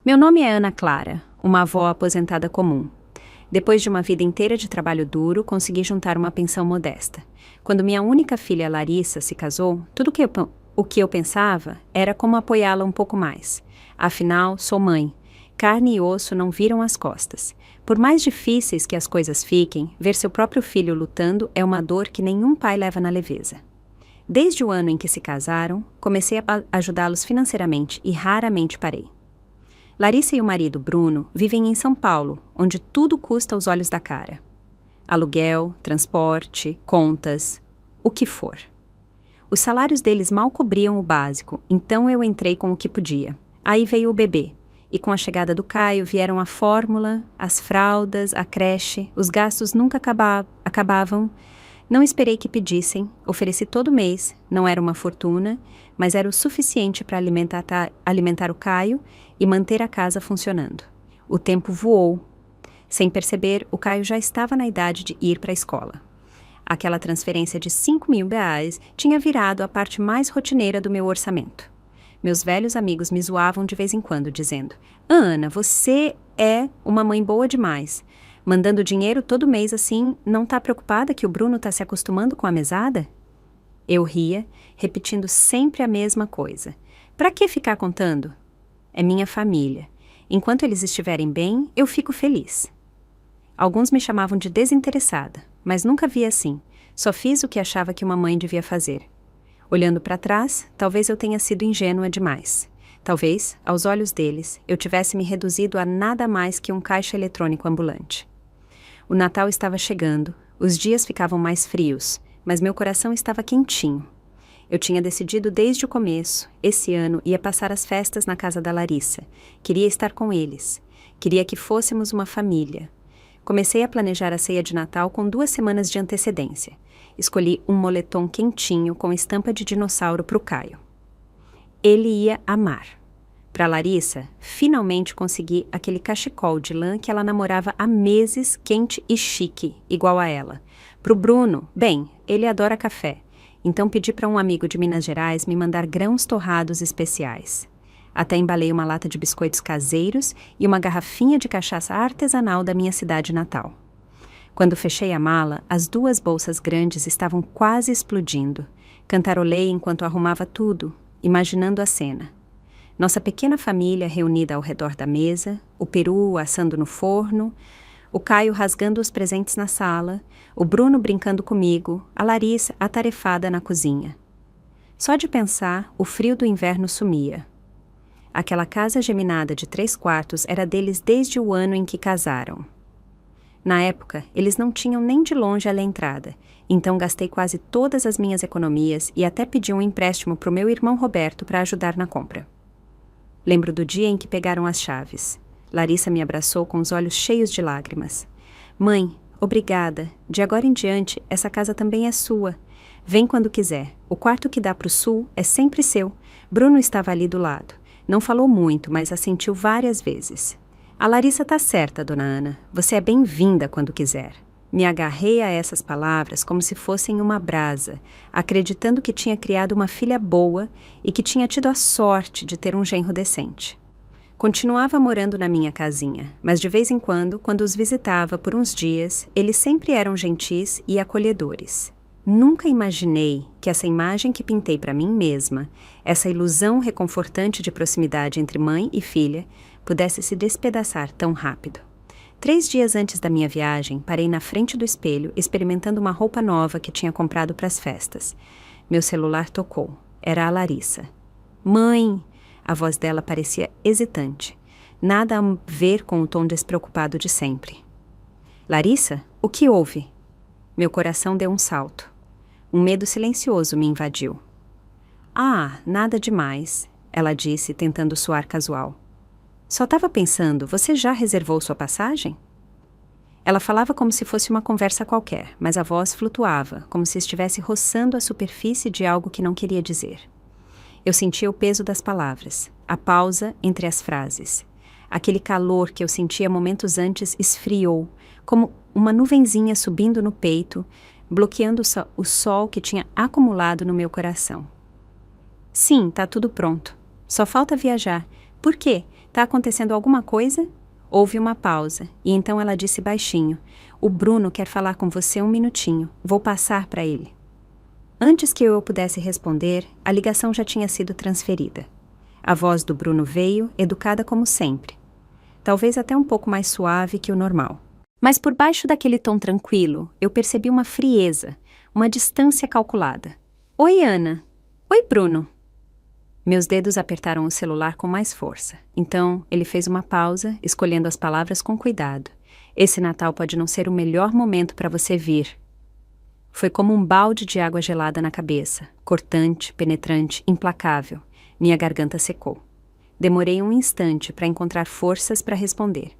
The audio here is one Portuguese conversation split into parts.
Meu nome é Ana Clara, uma avó aposentada comum. Depois de uma vida inteira de trabalho duro, consegui juntar uma pensão modesta. Quando minha única filha, Larissa, se casou, o que eu pensava era como apoiá-la um pouco mais. Afinal, sou mãe. Carne e osso não viram as costas. Por mais difíceis que as coisas fiquem, ver seu próprio filho lutando é uma dor que nenhum pai leva na leveza. Desde o ano em que se casaram, comecei a ajudá-los financeiramente e raramente parei. Larissa e o marido, Bruno, vivem em São Paulo, onde tudo custa aos olhos da cara. Aluguel, transporte, contas, o que for. Os salários deles mal cobriam o básico, então eu entrei com o que podia. Aí veio o bebê, e com a chegada do Caio vieram a fórmula, as fraldas, a creche, os gastos nunca acabavam. Não esperei que pedissem, ofereci todo mês, não era uma fortuna, mas era o suficiente para alimentar o Caio e manter a casa funcionando. O tempo voou. Sem perceber, o Caio já estava na idade de ir para a escola. Aquela transferência de R$ 5.000 tinha virado a parte mais rotineira do meu orçamento. Meus velhos amigos me zoavam de vez em quando, dizendo: Ana, você é uma mãe boa demais. Mandando dinheiro todo mês assim, não tá preocupada que o Bruno tá se acostumando com a mesada? Eu ria, repetindo sempre a mesma coisa. Pra que ficar contando? É minha família. Enquanto eles estiverem bem, eu fico feliz. Alguns me chamavam de desinteressada, mas nunca vi assim. Só fiz o que achava que uma mãe devia fazer. Olhando para trás, talvez eu tenha sido ingênua demais. Talvez, aos olhos deles, eu tivesse me reduzido a nada mais que um caixa eletrônico ambulante. O Natal estava chegando, os dias ficavam mais frios, mas meu coração estava quentinho. Eu tinha decidido desde o começo, esse ano ia passar as festas na casa da Larissa. Queria estar com eles. Queria que fôssemos uma família. Comecei a planejar a ceia de Natal com 2 semanas de antecedência. Escolhi um moletom quentinho com estampa de dinossauro para o Caio. Ele ia amar. Para Larissa, finalmente consegui aquele cachecol de lã que ela namorava há meses, quente e chique, igual a ela. Para o Bruno, bem, ele adora café, então pedi para um amigo de Minas Gerais me mandar grãos torrados especiais. Até embalei uma lata de biscoitos caseiros e uma garrafinha de cachaça artesanal da minha cidade natal. Quando fechei a mala, as 2 bolsas grandes estavam quase explodindo. Cantarolei enquanto arrumava tudo, imaginando a cena. Nossa pequena família reunida ao redor da mesa, o peru assando no forno, o Caio rasgando os presentes na sala, o Bruno brincando comigo, a Larissa atarefada na cozinha. Só de pensar, o frio do inverno sumia. Aquela casa geminada de 3 quartos era deles desde o ano em que casaram. Na época, eles não tinham nem de longe a entrada, então gastei quase todas as minhas economias e até pedi um empréstimo para o meu irmão Roberto para ajudar na compra. Lembro do dia em que pegaram as chaves. Larissa me abraçou com os olhos cheios de lágrimas. Mãe, obrigada. De agora em diante, essa casa também é sua. Vem quando quiser. O quarto que dá para o sul é sempre seu. Bruno estava ali do lado. Não falou muito, mas assentiu várias vezes. A Larissa tá certa, dona Ana. Você é bem-vinda quando quiser. Me agarrei a essas palavras como se fossem uma brasa, acreditando que tinha criado uma filha boa e que tinha tido a sorte de ter um genro decente. Continuava morando na minha casinha, mas de vez em quando os visitava por uns dias, eles sempre eram gentis e acolhedores. Nunca imaginei que essa imagem que pintei para mim mesma, essa ilusão reconfortante de proximidade entre mãe e filha, pudesse se despedaçar tão rápido. 3 dias antes da minha viagem, parei na frente do espelho, experimentando uma roupa nova que tinha comprado para as festas. Meu celular tocou. Era a Larissa. Mãe! A voz dela parecia hesitante. Nada a ver com o tom despreocupado de sempre. Larissa, o que houve? Meu coração deu um salto. Um medo silencioso me invadiu. Ah, nada demais, ela disse, tentando soar casual. Só estava pensando, você já reservou sua passagem? Ela falava como se fosse uma conversa qualquer, mas a voz flutuava, como se estivesse roçando a superfície de algo que não queria dizer. Eu sentia o peso das palavras, a pausa entre as frases. Aquele calor que eu sentia momentos antes esfriou, como uma nuvenzinha subindo no peito, bloqueando o sol que tinha acumulado no meu coração. Sim, tá tudo pronto. Só falta viajar. Por quê? Tá acontecendo alguma coisa? Houve uma pausa, e então ela disse baixinho: o Bruno quer falar com você um minutinho. Vou passar para ele. Antes que eu pudesse responder, a ligação já tinha sido transferida. A voz do Bruno veio, educada como sempre. Talvez até um pouco mais suave que o normal. Mas por baixo daquele tom tranquilo, eu percebi uma frieza, uma distância calculada. Oi, Ana. Oi, Bruno. Meus dedos apertaram o celular com mais força. Então, ele fez uma pausa, escolhendo as palavras com cuidado. Esse Natal pode não ser o melhor momento para você vir. Foi como um balde de água gelada na cabeça, cortante, penetrante, implacável. Minha garganta secou. Demorei um instante para encontrar forças para responder.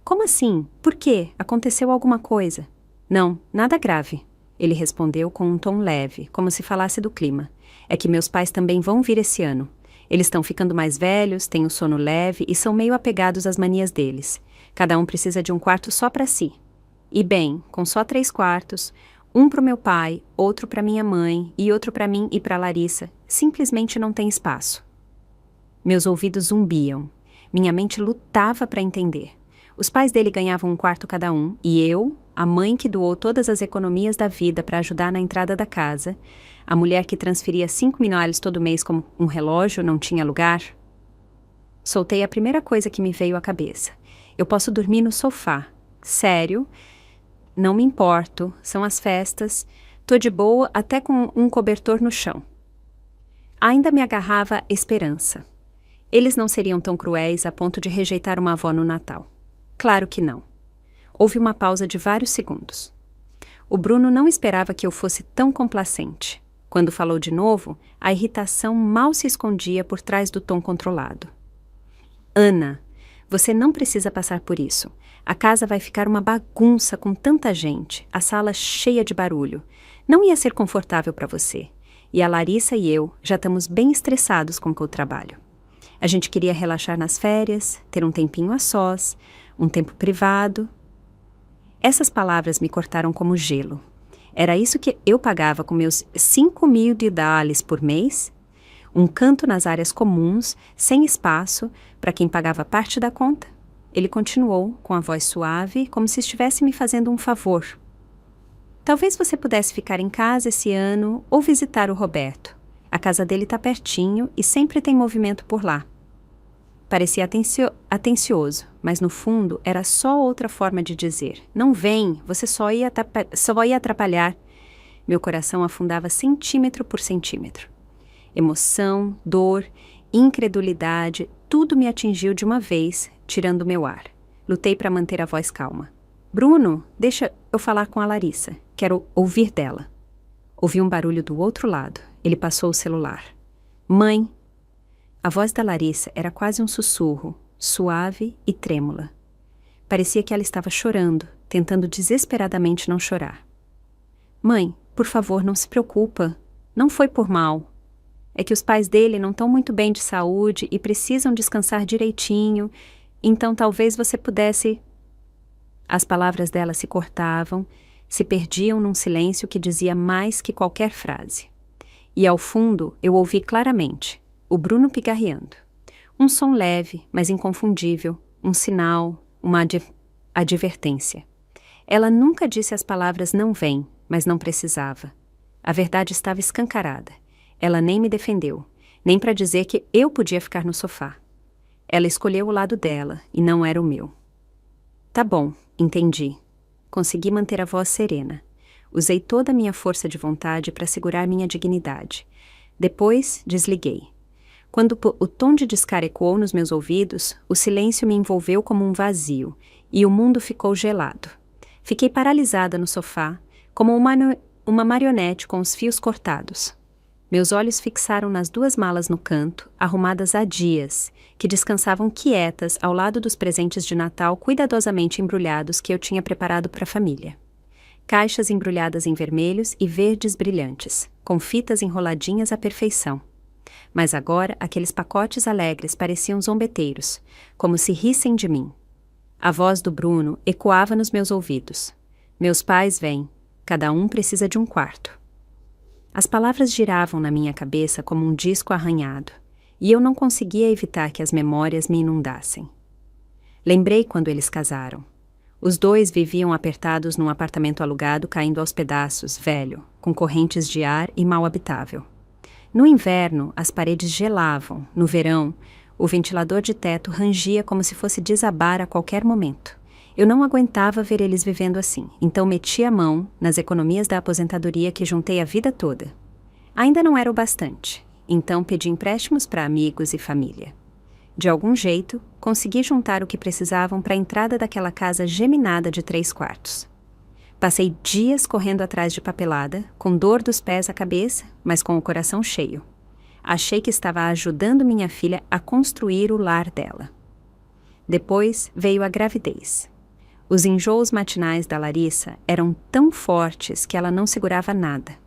Como assim? Por quê? Aconteceu alguma coisa? Não, nada grave. Ele respondeu com um tom leve, como se falasse do clima. É que meus pais também vão vir esse ano. Eles estão ficando mais velhos, têm o sono leve e são meio apegados às manias deles. Cada um precisa de um quarto só para si. E bem, com só 3 quartos, um para o meu pai, outro para minha mãe e outro para mim e para Larissa, simplesmente não tem espaço. Meus ouvidos zumbiam. Minha mente lutava para entender. Os pais dele ganhavam um quarto cada um, e eu, a mãe que doou todas as economias da vida para ajudar na entrada da casa, a mulher que transferia 5 mil reais todo mês como um relógio não tinha lugar. Soltei a primeira coisa que me veio à cabeça. Eu posso dormir no sofá. Sério? Não me importo, são as festas. Tô de boa até com um cobertor no chão. Ainda me agarrava esperança. Eles não seriam tão cruéis a ponto de rejeitar uma avó no Natal. Claro que não. Houve uma pausa de vários segundos. O Bruno não esperava que eu fosse tão complacente. Quando falou de novo, a irritação mal se escondia por trás do tom controlado. Ana, você não precisa passar por isso. A casa vai ficar uma bagunça com tanta gente, a sala cheia de barulho. Não ia ser confortável para você. E a Larissa e eu já estamos bem estressados com o trabalho. A gente queria relaxar nas férias, ter um tempinho a sós, um tempo privado. Essas palavras me cortaram como gelo. Era isso que eu pagava com meus 5 mil de dólares por mês? Um canto nas áreas comuns, sem espaço, para quem pagava parte da conta? Ele continuou, com a voz suave, como se estivesse me fazendo um favor. Talvez você pudesse ficar em casa esse ano ou visitar o Roberto. A casa dele está pertinho e sempre tem movimento por lá. Parecia atencioso, mas no fundo era só outra forma de dizer: não vem, você só ia atrapalhar. Meu coração afundava centímetro por centímetro. Emoção, dor, incredulidade, tudo me atingiu de uma vez, tirando meu ar. Lutei para manter a voz calma. Bruno, deixa eu falar com a Larissa. Quero ouvir dela. Ouvi um barulho do outro lado. Ele passou o celular. Mãe. A voz da Larissa era quase um sussurro, suave e trêmula. Parecia que ela estava chorando, tentando desesperadamente não chorar. Mãe, por favor, não se preocupa. Não foi por mal. É que os pais dele não estão muito bem de saúde e precisam descansar direitinho, então talvez você pudesse... As palavras dela se cortavam, se perdiam num silêncio que dizia mais que qualquer frase. E ao fundo eu ouvi claramente o Bruno pigarreando. Um som leve, mas inconfundível, um sinal, uma advertência. Ela nunca disse as palavras não vem, mas não precisava. A verdade estava escancarada. Ela nem me defendeu, nem para dizer que eu podia ficar no sofá. Ela escolheu o lado dela, e não era o meu. Tá bom, entendi. Consegui manter a voz serena. Usei toda a minha força de vontade para segurar minha dignidade. Depois, desliguei. Quando o tom de descara ecoou nos meus ouvidos, o silêncio me envolveu como um vazio, e o mundo ficou gelado. Fiquei paralisada no sofá, como uma marionete com os fios cortados. Meus olhos fixaram nas 2 malas no canto, arrumadas há dias, que descansavam quietas ao lado dos presentes de Natal cuidadosamente embrulhados que eu tinha preparado para a família. Caixas embrulhadas em vermelhos e verdes brilhantes, com fitas enroladinhas à perfeição. Mas agora aqueles pacotes alegres pareciam zombeteiros, como se rissem de mim. A voz do Bruno ecoava nos meus ouvidos. Meus pais vêm, cada um precisa de um quarto. As palavras giravam na minha cabeça como um disco arranhado, e eu não conseguia evitar que as memórias me inundassem. Lembrei quando eles casaram. Os dois viviam apertados num apartamento alugado caindo aos pedaços, velho, com correntes de ar e mal habitável. No inverno, as paredes gelavam. No verão, o ventilador de teto rangia como se fosse desabar a qualquer momento. Eu não aguentava ver eles vivendo assim, então meti a mão nas economias da aposentadoria que juntei a vida toda. Ainda não era o bastante, então pedi empréstimos para amigos e família. De algum jeito, consegui juntar o que precisavam para a entrada daquela casa geminada de 3 quartos. Passei dias correndo atrás de papelada, com dor dos pés à cabeça, mas com o coração cheio. Achei que estava ajudando minha filha a construir o lar dela. Depois veio a gravidez. Os enjoos matinais da Larissa eram tão fortes que ela não segurava nada.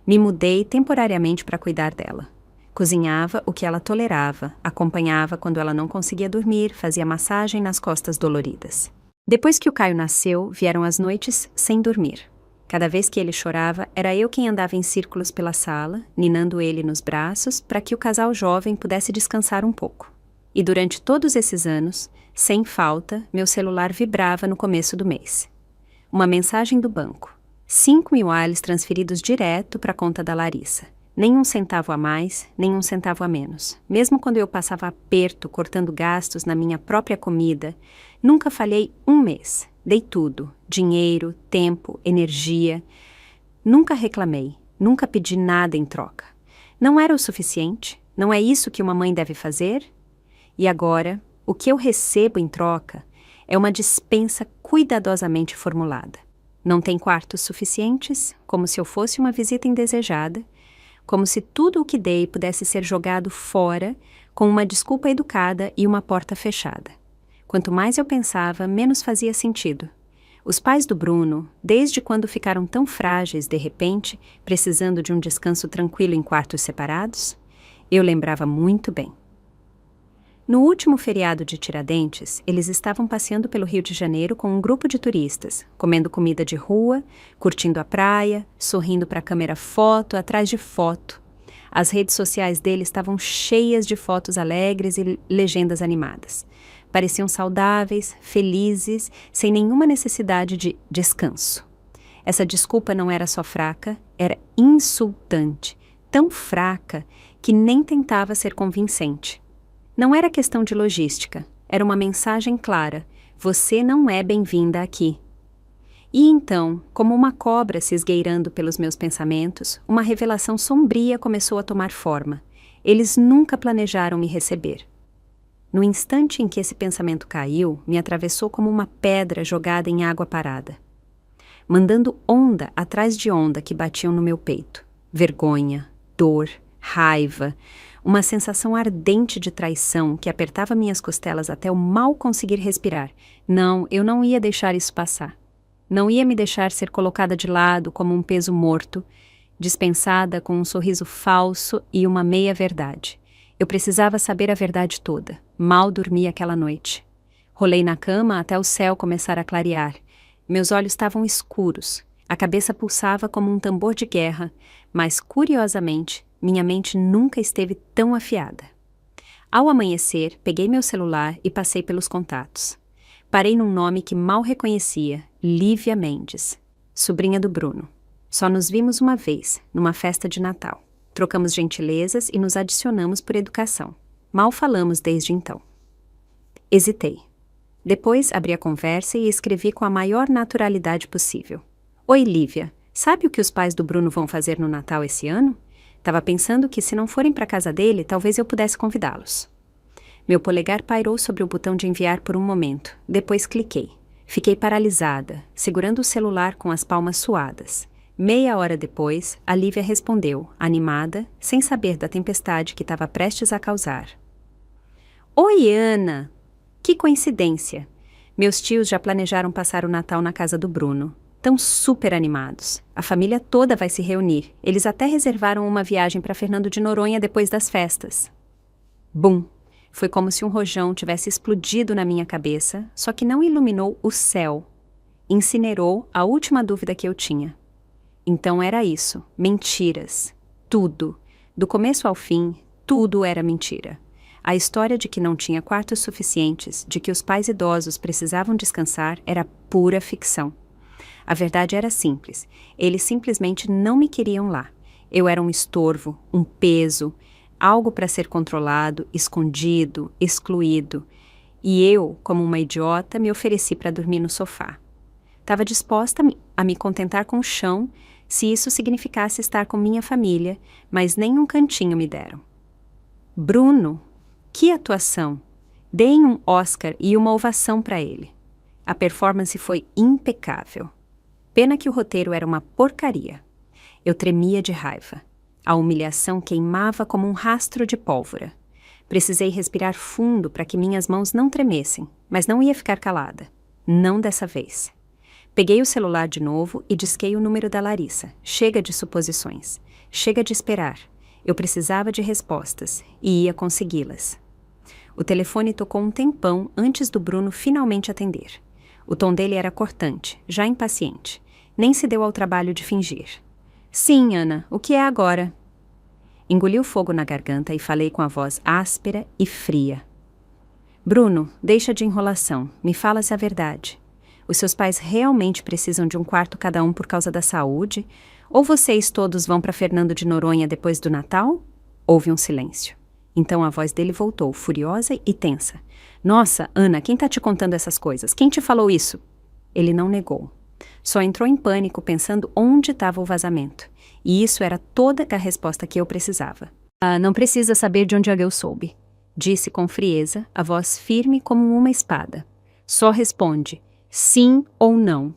Me mudei temporariamente para cuidar dela. Cozinhava o que ela tolerava, acompanhava quando ela não conseguia dormir, fazia massagem nas costas doloridas. Depois que o Caio nasceu, vieram as noites sem dormir. Cada vez que ele chorava, era eu quem andava em círculos pela sala, ninando ele nos braços, para que o casal jovem pudesse descansar um pouco. E durante todos esses anos, sem falta, meu celular vibrava no começo do mês. Uma mensagem do banco. 5.000 ALs transferidos direto para a conta da Larissa. Nem um centavo a mais, nem um centavo a menos. Mesmo quando eu passava aperto cortando gastos na minha própria comida, nunca falhei um mês. Dei tudo, dinheiro, tempo, energia. Nunca reclamei, nunca pedi nada em troca. Não era o suficiente? Não é isso que uma mãe deve fazer? E agora, o que eu recebo em troca é uma dispensa cuidadosamente formulada. Não tem quartos suficientes, como se eu fosse uma visita indesejada, como se tudo o que dei pudesse ser jogado fora com uma desculpa educada e uma porta fechada. Quanto mais eu pensava, menos fazia sentido. Os pais do Bruno, desde quando ficaram tão frágeis de repente, precisando de um descanso tranquilo em quartos separados? Eu lembrava muito bem. No último feriado de Tiradentes, eles estavam passeando pelo Rio de Janeiro com um grupo de turistas, comendo comida de rua, curtindo a praia, sorrindo para a câmera foto atrás de foto. As redes sociais deles estavam cheias de fotos alegres e legendas animadas. Pareciam saudáveis, felizes, sem nenhuma necessidade de descanso. Essa desculpa não era só fraca, era insultante, tão fraca que nem tentava ser convincente. Não era questão de logística, era uma mensagem clara: você não é bem-vinda aqui. E então, como uma cobra se esgueirando pelos meus pensamentos, uma revelação sombria começou a tomar forma. Eles nunca planejaram me receber. No instante em que esse pensamento caiu, me atravessou como uma pedra jogada em água parada, mandando onda atrás de onda que batiam no meu peito. Vergonha, dor, raiva, uma sensação ardente de traição que apertava minhas costelas até eu mal conseguir respirar. Não, eu não ia deixar isso passar. Não ia me deixar ser colocada de lado como um peso morto, dispensada com um sorriso falso e uma meia-verdade. Eu precisava saber a verdade toda. Mal dormi aquela noite. Rolei na cama até o céu começar a clarear. Meus olhos estavam escuros. A cabeça pulsava como um tambor de guerra, mas, curiosamente, minha mente nunca esteve tão afiada. Ao amanhecer, peguei meu celular e passei pelos contatos. Parei num nome que mal reconhecia, Lívia Mendes, sobrinha do Bruno. Só nos vimos uma vez, numa festa de Natal. Trocamos gentilezas e nos adicionamos por educação. Mal falamos desde então. Hesitei. Depois abri a conversa e escrevi com a maior naturalidade possível. Oi, Lívia, sabe o que os pais do Bruno vão fazer no Natal esse ano? Tava pensando que se não forem para casa dele, talvez eu pudesse convidá-los. Meu polegar pairou sobre o botão de enviar por um momento. Depois cliquei. Fiquei paralisada, segurando o celular com as palmas suadas. Meia hora depois, a Lívia respondeu, animada, sem saber da tempestade que estava prestes a causar. Oi, Ana! Que coincidência! Meus tios já planejaram passar o Natal na casa do Bruno. Estão super animados. A família toda vai se reunir. Eles até reservaram uma viagem para Fernando de Noronha depois das festas. Bum! Foi como se um rojão tivesse explodido na minha cabeça, só que não iluminou o céu. Incinerou a última dúvida que eu tinha. Então era isso. Mentiras. Tudo. Do começo ao fim, Tudo era mentira. A história de que não tinha quartos suficientes, de que os pais idosos precisavam descansar, era pura ficção. A verdade era simples. Eles simplesmente não me queriam lá. Eu era um estorvo, um peso, algo para ser controlado, escondido, excluído. E eu, como uma idiota, me ofereci para dormir no sofá. Estava disposta a me contentar com o chão, se isso significasse estar com minha família, mas nem um cantinho me deram. Bruno, que atuação! Deem um Oscar e uma ovação para ele. A performance foi impecável. Pena que o roteiro era uma porcaria. Eu tremia de raiva. A humilhação queimava como um rastro de pólvora. Precisei respirar fundo para que minhas mãos não tremessem, mas não ia ficar calada. Não dessa vez. Peguei o celular de novo e disquei o número da Larissa. Chega de suposições. Chega de esperar. Eu precisava de respostas e ia consegui-las. O telefone tocou um tempão antes do Bruno finalmente atender. O tom dele era cortante, já impaciente. Nem se deu ao trabalho de fingir. Sim, Ana, o que é agora? Engoli o fogo na garganta e falei com a voz áspera e fria. Bruno, deixa de enrolação. Me fala-se a verdade. Os seus pais realmente precisam de um quarto cada um por causa da saúde? Ou vocês todos vão para Fernando de Noronha depois do Natal? Houve um silêncio. Então a voz dele voltou, furiosa e tensa. Nossa, Ana, quem tá te contando essas coisas? Quem te falou isso? Ele não negou. Só entrou em pânico pensando onde estava o vazamento. E isso era toda a resposta que eu precisava. Não precisa saber de onde eu soube, disse com frieza, a voz firme como uma espada. Só responde, sim ou não.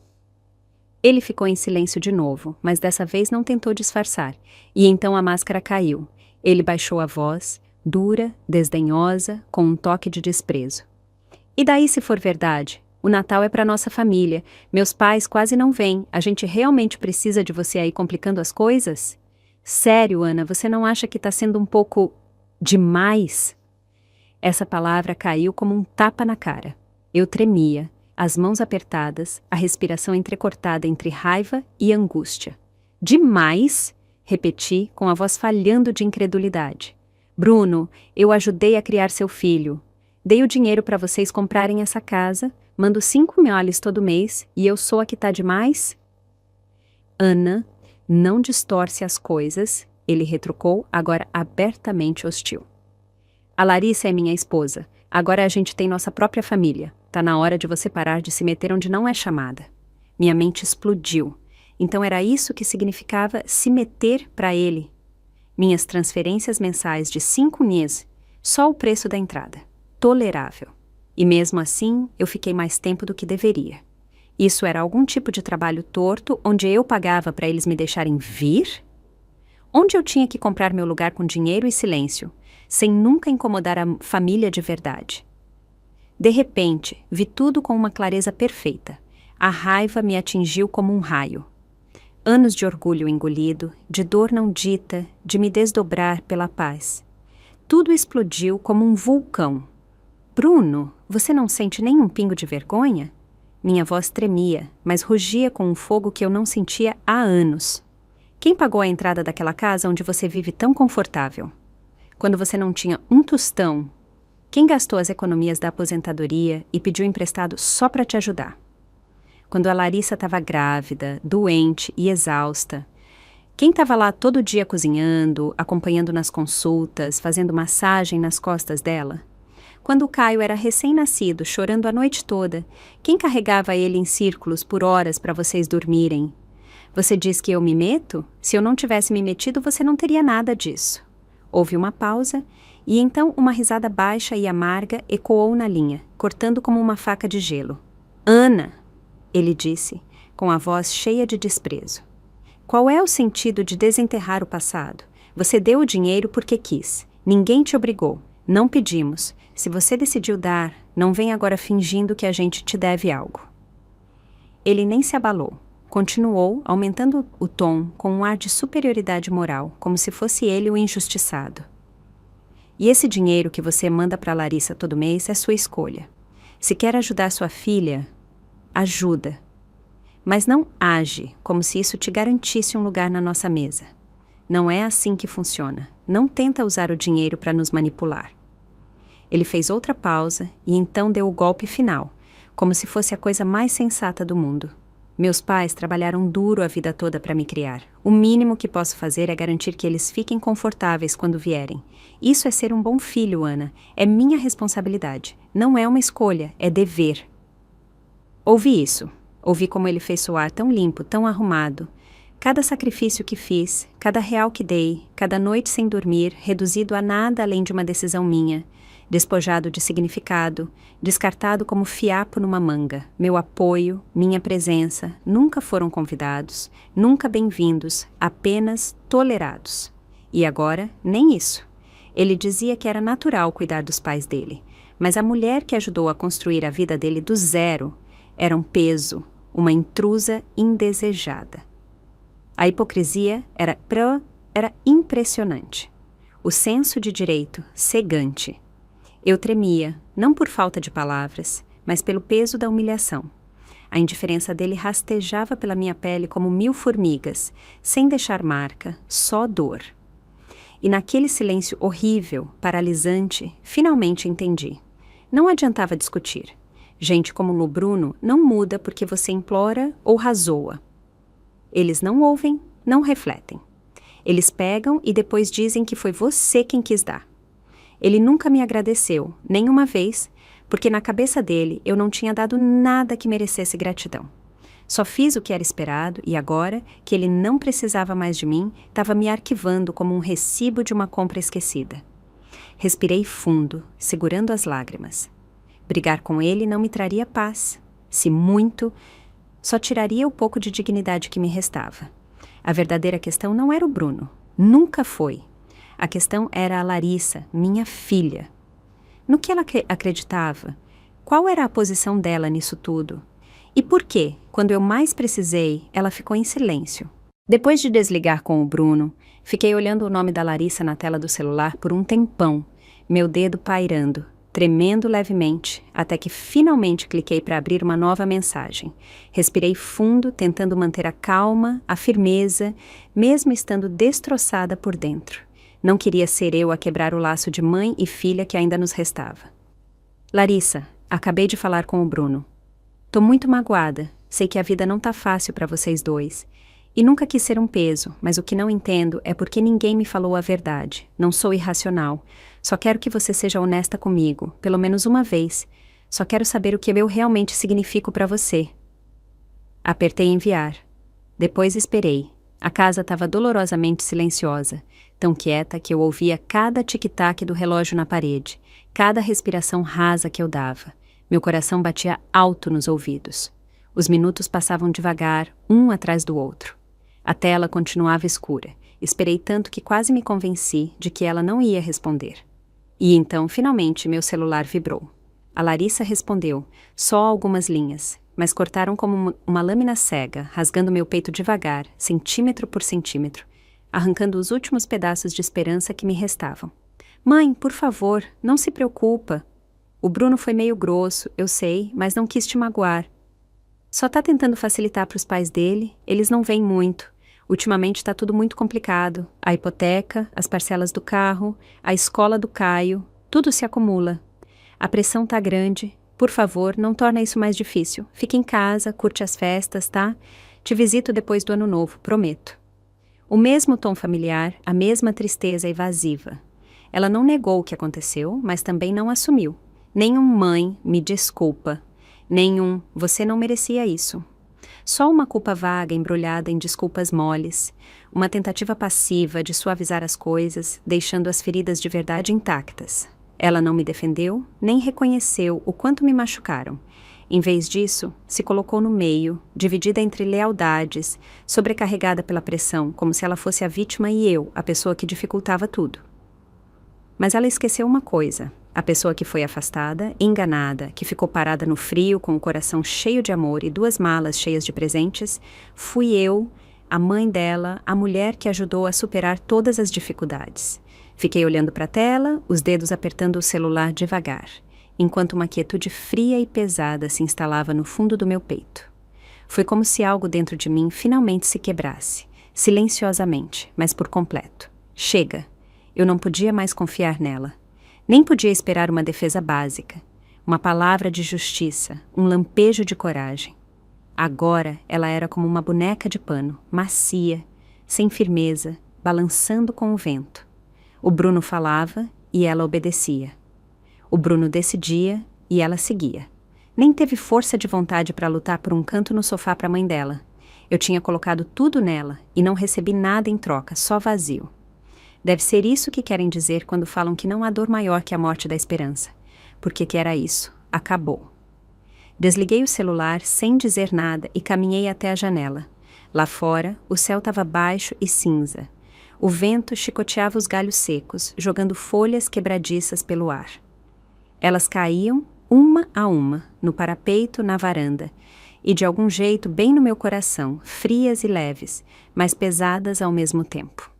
Ele ficou em silêncio de novo, mas dessa vez não tentou disfarçar. E então a máscara caiu. Ele baixou a voz, dura, desdenhosa, com um toque de desprezo. E daí se for verdade? O Natal é para nossa família. Meus pais quase não vêm. A gente realmente precisa de você aí complicando as coisas? Sério, Ana, você não acha que está sendo um pouco demais? Essa palavra caiu como um tapa na cara. Eu tremia, as mãos apertadas, a respiração entrecortada entre raiva e angústia. Demais? Repeti, com a voz falhando de incredulidade. Bruno, eu ajudei a criar seu filho. Dei o dinheiro para vocês comprarem essa casa, mando 5 mil todo mês e eu sou a que tá demais? Ana, não distorce as coisas, ele retrucou, agora abertamente hostil. A Larissa é minha esposa. Agora a gente tem nossa própria família. Tá na hora de você parar de se meter onde não é chamada. Minha mente explodiu. Então era isso que significava se meter para ele. Minhas transferências mensais de 5 mês, só o preço da entrada. Tolerável. E mesmo assim, eu fiquei mais tempo do que deveria. Isso era algum tipo de trabalho torto onde eu pagava para eles me deixarem vir? Onde eu tinha que comprar meu lugar com dinheiro e silêncio, sem nunca incomodar a família de verdade? De repente, vi tudo com uma clareza perfeita. A raiva me atingiu como um raio. Anos de orgulho engolido, de dor não dita, de me desdobrar pela paz. Tudo explodiu como um vulcão. Bruno, você não sente nem um pingo de vergonha? Minha voz tremia, mas rugia com um fogo que eu não sentia há anos. Quem pagou a entrada daquela casa onde você vive tão confortável? Quando você não tinha um tostão, quem gastou as economias da aposentadoria e pediu emprestado só para te ajudar? Quando a Larissa estava grávida, doente e exausta, quem estava lá todo dia cozinhando, acompanhando nas consultas, fazendo massagem nas costas dela? Quando o Caio era recém-nascido, chorando a noite toda, quem carregava ele em círculos por horas para vocês dormirem? Você diz que eu me meto? Se eu não tivesse me metido, você não teria nada disso. Houve uma pausa, e então uma risada baixa e amarga ecoou na linha, cortando como uma faca de gelo. Ana! Ele disse, com a voz cheia de desprezo. Qual é o sentido de desenterrar o passado? Você deu o dinheiro porque quis. Ninguém te obrigou. Não pedimos. Se você decidiu dar, não vem agora fingindo que a gente te deve algo. Ele nem se abalou. Continuou, aumentando o tom com um ar de superioridade moral, como se fosse ele o injustiçado. E esse dinheiro que você manda para Larissa todo mês é sua escolha. Se quer ajudar sua filha, ajuda. Mas não age como se isso te garantisse um lugar na nossa mesa. Não é assim que funciona. Não tenta usar o dinheiro para nos manipular. Ele fez outra pausa e então deu o golpe final, como se fosse a coisa mais sensata do mundo. Meus pais trabalharam duro a vida toda para me criar. O mínimo que posso fazer é garantir que eles fiquem confortáveis quando vierem. Isso é ser um bom filho, Ana. É minha responsabilidade. Não é uma escolha, é dever. Ouvi isso. Ouvi como ele fez soar tão limpo, tão arrumado. Cada sacrifício que fiz, cada real que dei, cada noite sem dormir, reduzido a nada além de uma decisão minha. Despojado de significado, descartado como fiapo numa manga. Meu apoio, minha presença, nunca foram convidados, nunca bem-vindos, apenas tolerados. E agora, nem isso. Ele dizia que era natural cuidar dos pais dele, mas a mulher que ajudou a construir a vida dele do zero era um peso, uma intrusa indesejada. A hipocrisia era impressionante. O senso de direito, cegante. Eu tremia, não por falta de palavras, mas pelo peso da humilhação. A indiferença dele rastejava pela minha pele como 1000 formigas, sem deixar marca, só dor. E naquele silêncio horrível, paralisante, finalmente entendi. Não adiantava discutir. Gente como no Bruno não muda porque você implora ou razoa. Eles não ouvem, não refletem. Eles pegam e depois dizem que foi você quem quis dar. Ele nunca me agradeceu, nem uma vez, porque na cabeça dele eu não tinha dado nada que merecesse gratidão. Só fiz o que era esperado e agora, que ele não precisava mais de mim, estava me arquivando como um recibo de uma compra esquecida. Respirei fundo, segurando as lágrimas. Brigar com ele não me traria paz. Se muito, só tiraria o pouco de dignidade que me restava. A verdadeira questão não era o Bruno. Nunca foi. A questão era a Larissa, minha filha. No que ela acreditava? Qual era a posição dela nisso tudo? E por que, quando eu mais precisei, ela ficou em silêncio? Depois de desligar com o Bruno, fiquei olhando o nome da Larissa na tela do celular por um tempão, meu dedo pairando, tremendo levemente, até que finalmente cliquei para abrir uma nova mensagem. Respirei fundo, tentando manter a calma, a firmeza, mesmo estando destroçada por dentro. Não queria ser eu a quebrar o laço de mãe e filha que ainda nos restava. Larissa, acabei de falar com o Bruno. Tô muito magoada, sei que a vida não tá fácil para vocês dois. E nunca quis ser um peso, mas o que não entendo é porque ninguém me falou a verdade. Não sou irracional. Só quero que você seja honesta comigo, pelo menos uma vez. Só quero saber o que eu realmente significo para você. Apertei enviar. Depois esperei. A casa estava dolorosamente silenciosa, tão quieta que eu ouvia cada tic-tac do relógio na parede, cada respiração rasa que eu dava. Meu coração batia alto nos ouvidos. Os minutos passavam devagar, um atrás do outro. A tela continuava escura. Esperei tanto que quase me convenci de que ela não ia responder. E então, finalmente, meu celular vibrou. A Larissa respondeu, só algumas linhas, mas cortaram como uma lâmina cega, rasgando meu peito devagar, centímetro por centímetro, arrancando os últimos pedaços de esperança que me restavam. Mãe, por favor, não se preocupa. O Bruno foi meio grosso, eu sei, mas não quis te magoar. Só tá tentando facilitar para os pais dele, eles não vêm muito. Ultimamente tá tudo muito complicado. A hipoteca, as parcelas do carro, a escola do Caio, tudo se acumula. A pressão tá grande. Por favor, não torna isso mais difícil. Fique em casa, curte as festas, tá? Te visito depois do ano novo, prometo. O mesmo tom familiar, a mesma tristeza evasiva. Ela não negou o que aconteceu, mas também não assumiu. Nenhum mãe, me desculpa. Nenhum, você não merecia isso. Só uma culpa vaga embrulhada em desculpas moles. Uma tentativa passiva de suavizar as coisas, deixando as feridas de verdade intactas. Ela não me defendeu, nem reconheceu o quanto me machucaram. Em vez disso, se colocou no meio, dividida entre lealdades, sobrecarregada pela pressão, como se ela fosse a vítima e eu, a pessoa que dificultava tudo. Mas ela esqueceu uma coisa. A pessoa que foi afastada, enganada, que ficou parada no frio com o coração cheio de amor e 2 malas cheias de presentes, fui eu, a mãe dela, a mulher que ajudou a superar todas as dificuldades. Fiquei olhando para a tela, os dedos apertando o celular devagar, enquanto uma quietude fria e pesada se instalava no fundo do meu peito. Foi como se algo dentro de mim finalmente se quebrasse, silenciosamente, mas por completo. Chega! Eu não podia mais confiar nela. Nem podia esperar uma defesa básica, uma palavra de justiça, um lampejo de coragem. Agora ela era como uma boneca de pano, macia, sem firmeza, balançando com o vento. O Bruno falava e ela obedecia. O Bruno decidia e ela seguia. Nem teve força de vontade para lutar por um canto no sofá para a mãe dela. Eu tinha colocado tudo nela e não recebi nada em troca, só vazio. Deve ser isso que querem dizer quando falam que não há dor maior que a morte da esperança. Porque que era isso? Acabou. Desliguei o celular sem dizer nada e caminhei até a janela. Lá fora, o céu estava baixo e cinza. O vento chicoteava os galhos secos, jogando folhas quebradiças pelo ar. Elas caíam, uma a uma, no parapeito, na varanda, e de algum jeito bem no meu coração, frias e leves, mas pesadas ao mesmo tempo.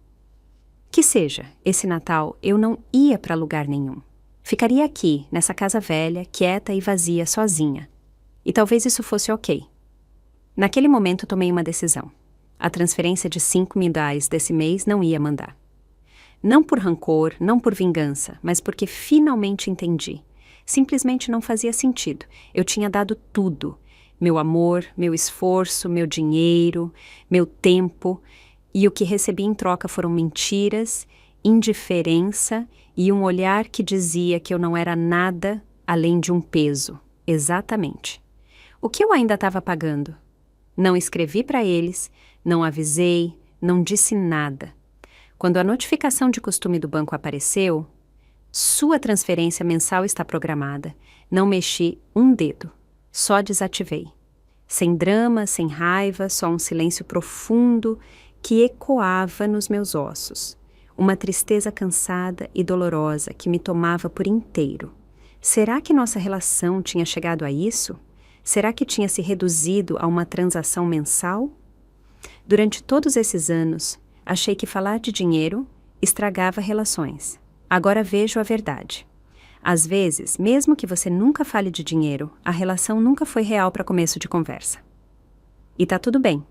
Que seja, esse Natal eu não ia para lugar nenhum. Ficaria aqui, nessa casa velha, quieta e vazia, sozinha. E talvez isso fosse ok. Naquele momento tomei uma decisão. A transferência de R$ 5.000 desse mês não ia mandar. Não por rancor, não por vingança, mas porque finalmente entendi. Simplesmente não fazia sentido. Eu tinha dado tudo. Meu amor, meu esforço, meu dinheiro, meu tempo. E o que recebi em troca foram mentiras, indiferença e um olhar que dizia que eu não era nada além de um peso. Exatamente. O que eu ainda estava pagando? Não escrevi para eles, não avisei, não disse nada. Quando a notificação de costume do banco apareceu, sua transferência mensal está programada. Não mexi um dedo, só desativei. Sem drama, sem raiva, só um silêncio profundo que ecoava nos meus ossos. Uma tristeza cansada e dolorosa que me tomava por inteiro. Será que nossa relação tinha chegado a isso? Será que tinha se reduzido a uma transação mensal? Durante todos esses anos, achei que falar de dinheiro estragava relações. Agora vejo a verdade. Às vezes, mesmo que você nunca fale de dinheiro, a relação nunca foi real para começo de conversa. E tá tudo bem.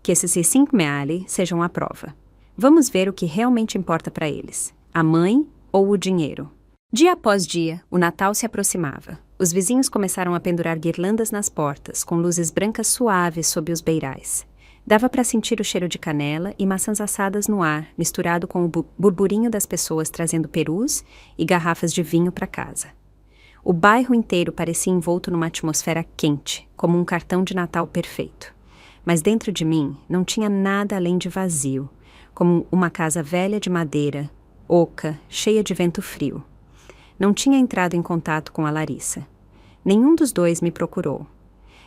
Que esses R$ 5.000 sejam a prova. Vamos ver o que realmente importa para eles. A mãe ou o dinheiro? Dia após dia, o Natal se aproximava. Os vizinhos começaram a pendurar guirlandas nas portas, com luzes brancas suaves sob os beirais. Dava para sentir o cheiro de canela e maçãs assadas no ar, misturado com o burburinho das pessoas trazendo perus e garrafas de vinho para casa. O bairro inteiro parecia envolto numa atmosfera quente, como um cartão de Natal perfeito. Mas dentro de mim não tinha nada além de vazio, como uma casa velha de madeira, oca, cheia de vento frio. Não tinha entrado em contato com a Larissa. Nenhum dos dois me procurou.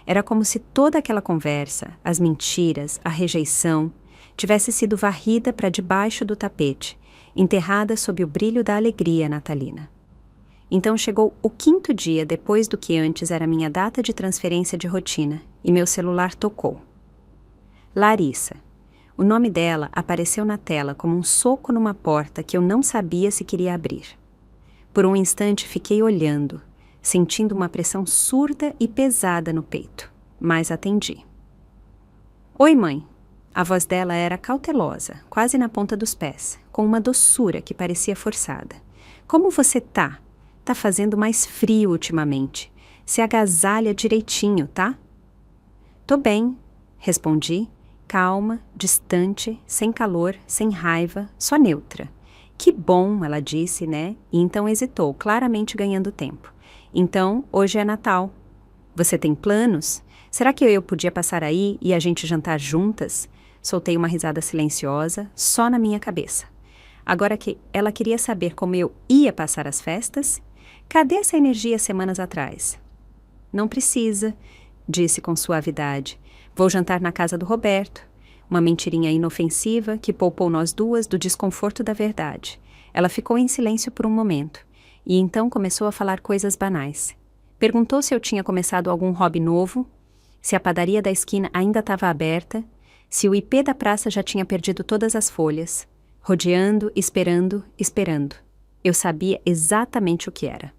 Era como se toda aquela conversa, as mentiras, a rejeição, tivesse sido varrida para debaixo do tapete, enterrada sob o brilho da alegria natalina. Então chegou o 5º dia depois do que antes era minha data de transferência de rotina, e meu celular tocou. Larissa. O nome dela apareceu na tela como um soco numa porta que eu não sabia se queria abrir. Por um instante fiquei olhando, sentindo uma pressão surda e pesada no peito, mas atendi. Oi, mãe. A voz dela era cautelosa, quase na ponta dos pés, com uma doçura que parecia forçada. Como você tá? Tá fazendo mais frio ultimamente. Se agasalha direitinho, tá? Tô bem, respondi, calma, distante, sem calor, sem raiva, só neutra. Que bom, ela disse, né? E então hesitou, claramente ganhando tempo. Então, hoje é Natal. Você tem planos? Será que eu podia passar aí e a gente jantar juntas? Soltei uma risada silenciosa, só na minha cabeça. Agora que ela queria saber como eu ia passar as festas, cadê essa energia semanas atrás? Não precisa, disse com suavidade. Vou jantar na casa do Roberto. Uma mentirinha inofensiva que poupou nós duas do desconforto da verdade. Ela ficou em silêncio por um momento, e então começou a falar coisas banais. Perguntou se eu tinha começado algum hobby novo, se a padaria da esquina ainda estava aberta, se o ipê da praça já tinha perdido todas as folhas, rodeando, esperando, esperando. Eu sabia exatamente o que era.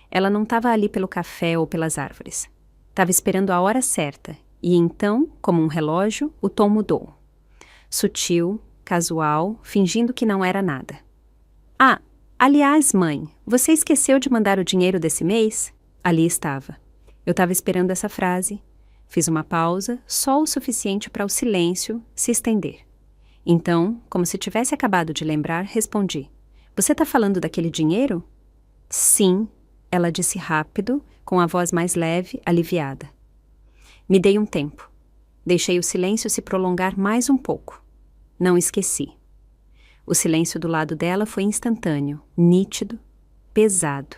Ela não estava ali pelo café ou pelas árvores. Estava esperando a hora certa, e então, como um relógio, o tom mudou. Sutil, casual, fingindo que não era nada. Ah, aliás, mãe, você esqueceu de mandar o dinheiro desse mês? Ali estava. Eu estava esperando essa frase. Fiz uma pausa, só o suficiente para o silêncio se estender. Então, como se tivesse acabado de lembrar, respondi. Você está falando daquele dinheiro? Sim, ela disse rápido, com a voz mais leve, aliviada. Me dei um tempo. Deixei o silêncio se prolongar mais um pouco. Não esqueci. O silêncio do lado dela foi instantâneo, nítido, pesado.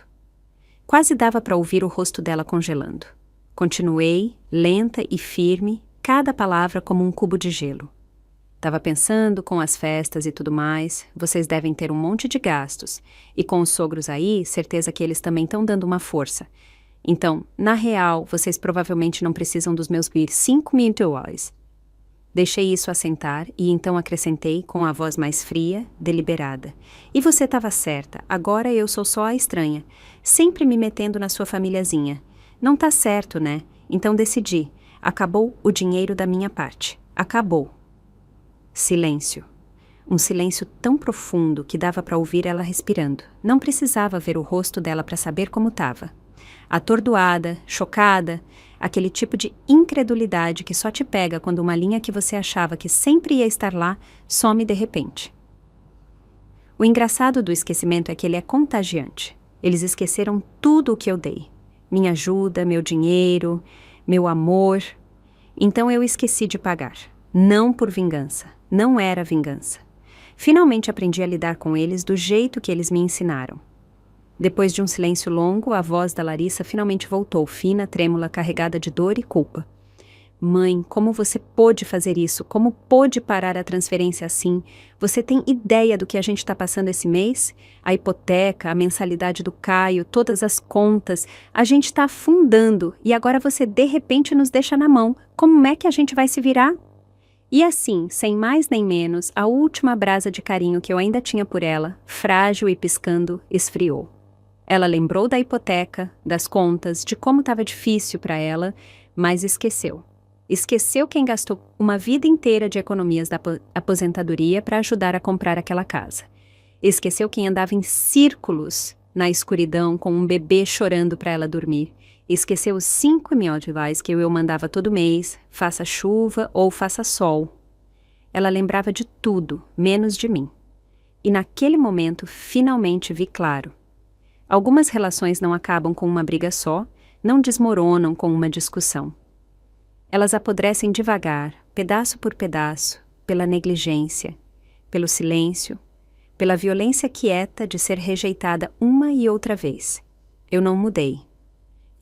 Quase dava para ouvir o rosto dela congelando. Continuei, lenta e firme, cada palavra como um cubo de gelo. Estava pensando, com as festas e tudo mais, vocês devem ter um monte de gastos. E com os sogros aí, certeza que eles também estão dando uma força. Então, na real, vocês provavelmente não precisam dos meus $5.000. Deixei isso assentar e então acrescentei com a voz mais fria, deliberada. E você estava certa, agora eu sou só a estranha, sempre me metendo na sua famíliazinha. Não tá certo, né? Então decidi. Acabou o dinheiro da minha parte. Acabou. Silêncio. Um silêncio tão profundo que dava para ouvir ela respirando. Não precisava ver o rosto dela para saber como estava. Atordoada, chocada, aquele tipo de incredulidade que só te pega quando uma linha que você achava que sempre ia estar lá some de repente. O engraçado do esquecimento é que ele é contagiante. Eles esqueceram tudo o que eu dei. Minha ajuda, meu dinheiro, meu amor. Então eu esqueci de pagar. Não por vingança. Não era vingança. Finalmente aprendi a lidar com eles do jeito que eles me ensinaram. Depois de um silêncio longo, a voz da Larissa finalmente voltou, fina, trêmula, carregada de dor e culpa. Mãe, como você pôde fazer isso? Como pôde parar a transferência assim? Você tem ideia do que a gente está passando esse mês? A hipoteca, a mensalidade do Caio, todas as contas. A gente está afundando e agora você de repente nos deixa na mão. Como é que a gente vai se virar? E assim, sem mais nem menos, a última brasa de carinho que eu ainda tinha por ela, frágil e piscando, esfriou. Ela lembrou da hipoteca, das contas, de como estava difícil para ela, mas esqueceu. Esqueceu quem gastou uma vida inteira de economias da aposentadoria para ajudar a comprar aquela casa. Esqueceu quem andava em círculos na escuridão com um bebê chorando para ela dormir. Esqueceu os $5.000 que eu mandava todo mês, faça chuva ou faça sol. Ela lembrava de tudo, menos de mim. E naquele momento, finalmente vi claro. Algumas relações não acabam com uma briga só, não desmoronam com uma discussão. Elas apodrecem devagar, pedaço por pedaço, pela negligência, pelo silêncio, pela violência quieta de ser rejeitada uma e outra vez. Eu não mudei.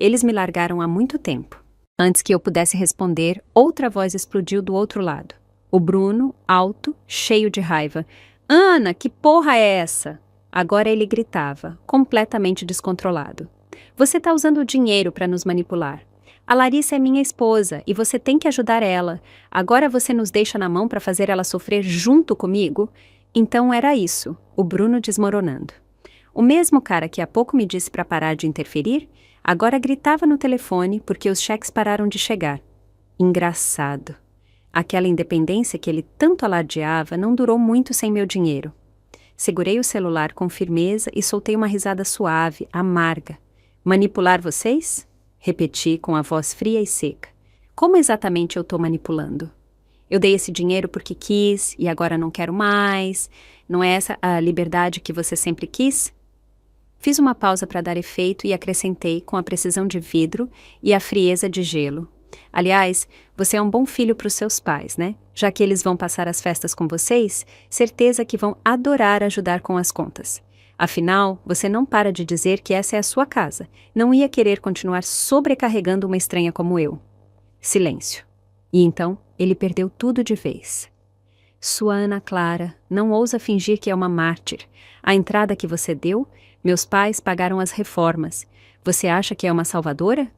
Eles me largaram há muito tempo. Antes que eu pudesse responder, outra voz explodiu do outro lado. O Bruno, alto, cheio de raiva. Ana, que porra é essa? Agora ele gritava, completamente descontrolado. Você está usando o dinheiro para nos manipular. A Larissa é minha esposa e você tem que ajudar ela. Agora você nos deixa na mão para fazer ela sofrer junto comigo? Então era isso, o Bruno desmoronando. O mesmo cara que há pouco me disse para parar de interferir, agora gritava no telefone porque os cheques pararam de chegar. Engraçado. Aquela independência que ele tanto alardeava não durou muito sem meu dinheiro. Segurei o celular com firmeza e soltei uma risada suave, amarga. Manipular vocês? Repeti com a voz fria e seca. Como exatamente eu estou manipulando? Eu dei esse dinheiro porque quis e agora não quero mais. Não é essa a liberdade que você sempre quis? Fiz uma pausa para dar efeito e acrescentei com a precisão de vidro e a frieza de gelo. Aliás, você é um bom filho para os seus pais, né? Já que eles vão passar as festas com vocês, certeza que vão adorar ajudar com as contas. Afinal, você não para de dizer que essa é a sua casa. Não ia querer continuar sobrecarregando uma estranha como eu. Silêncio. E então, ele perdeu tudo de vez. Sua Ana Clara, não ousa fingir que é uma mártir. A entrada que você deu, meus pais pagaram as reformas. Você acha que é uma salvadora?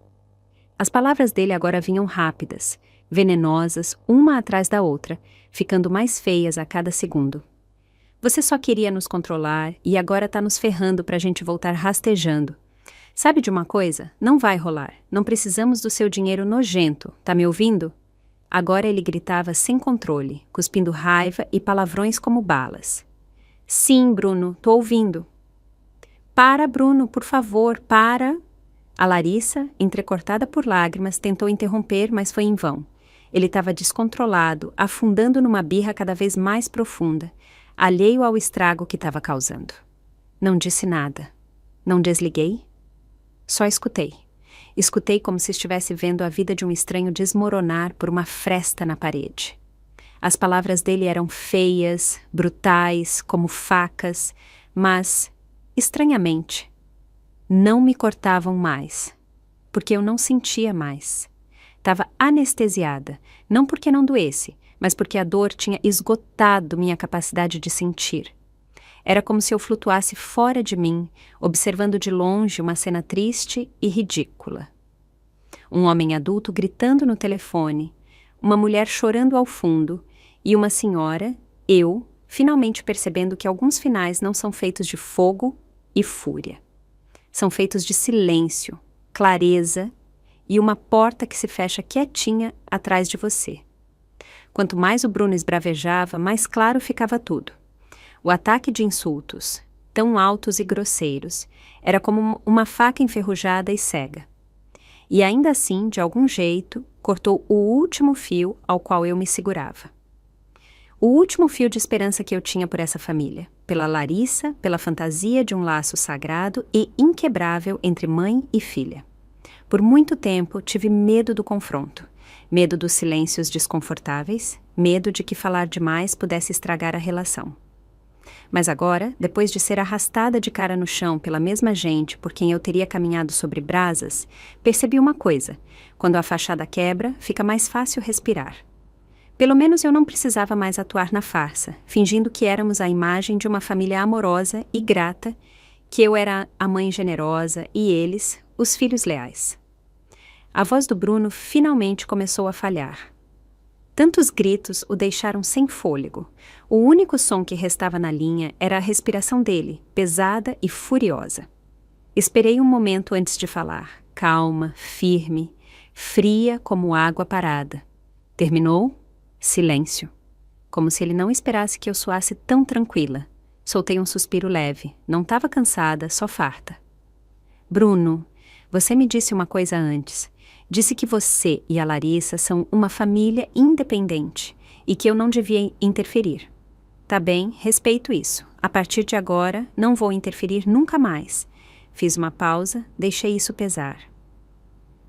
As palavras dele agora vinham rápidas, venenosas, uma atrás da outra, ficando mais feias a cada segundo. Você só queria nos controlar e agora tá nos ferrando pra gente voltar rastejando. Sabe de uma coisa? Não vai rolar. Não precisamos do seu dinheiro nojento. Tá me ouvindo? Agora ele gritava sem controle, cuspindo raiva e palavrões como balas. Sim, Bruno, tô ouvindo. Para, Bruno, por favor, para. A Larissa, entrecortada por lágrimas, tentou interromper, mas foi em vão. Ele estava descontrolado, afundando numa birra cada vez mais profunda, alheio ao estrago que estava causando. Não disse nada. Não desliguei. Só escutei. Escutei como se estivesse vendo a vida de um estranho desmoronar por uma fresta na parede. As palavras dele eram feias, brutais, como facas, mas, estranhamente, não me cortavam mais, porque eu não sentia mais. Estava anestesiada, não porque não doesse, mas porque a dor tinha esgotado minha capacidade de sentir. Era como se eu flutuasse fora de mim, observando de longe uma cena triste e ridícula. Um homem adulto gritando no telefone, uma mulher chorando ao fundo e uma senhora, eu, finalmente percebendo que alguns finais não são feitos de fogo e fúria. São feitos de silêncio, clareza e uma porta que se fecha quietinha atrás de você. Quanto mais o Bruno esbravejava, mais claro ficava tudo. O ataque de insultos, tão altos e grosseiros, era como uma faca enferrujada e cega. E ainda assim, de algum jeito, cortou o último fio ao qual eu me segurava. O último fio de esperança que eu tinha por essa família, pela Larissa, pela fantasia de um laço sagrado e inquebrável entre mãe e filha. Por muito tempo, tive medo do confronto, medo dos silêncios desconfortáveis, medo de que falar demais pudesse estragar a relação. Mas agora, depois de ser arrastada de cara no chão pela mesma gente por quem eu teria caminhado sobre brasas, percebi uma coisa: quando a fachada quebra, fica mais fácil respirar. Pelo menos eu não precisava mais atuar na farsa, fingindo que éramos a imagem de uma família amorosa e grata, que eu era a mãe generosa e eles, os filhos leais. A voz do Bruno finalmente começou a falhar. Tantos gritos o deixaram sem fôlego. O único som que restava na linha era a respiração dele, pesada e furiosa. Esperei um momento antes de falar, calma, firme, fria como água parada. Terminou? Silêncio. Como se ele não esperasse que eu soasse tão tranquila. Soltei um suspiro leve. Não estava cansada, só farta. Bruno, você me disse uma coisa antes. Disse que você e a Larissa são uma família independente e que eu não devia interferir. Tá bem, respeito isso. A partir de agora, não vou interferir nunca mais. Fiz uma pausa, deixei isso pesar.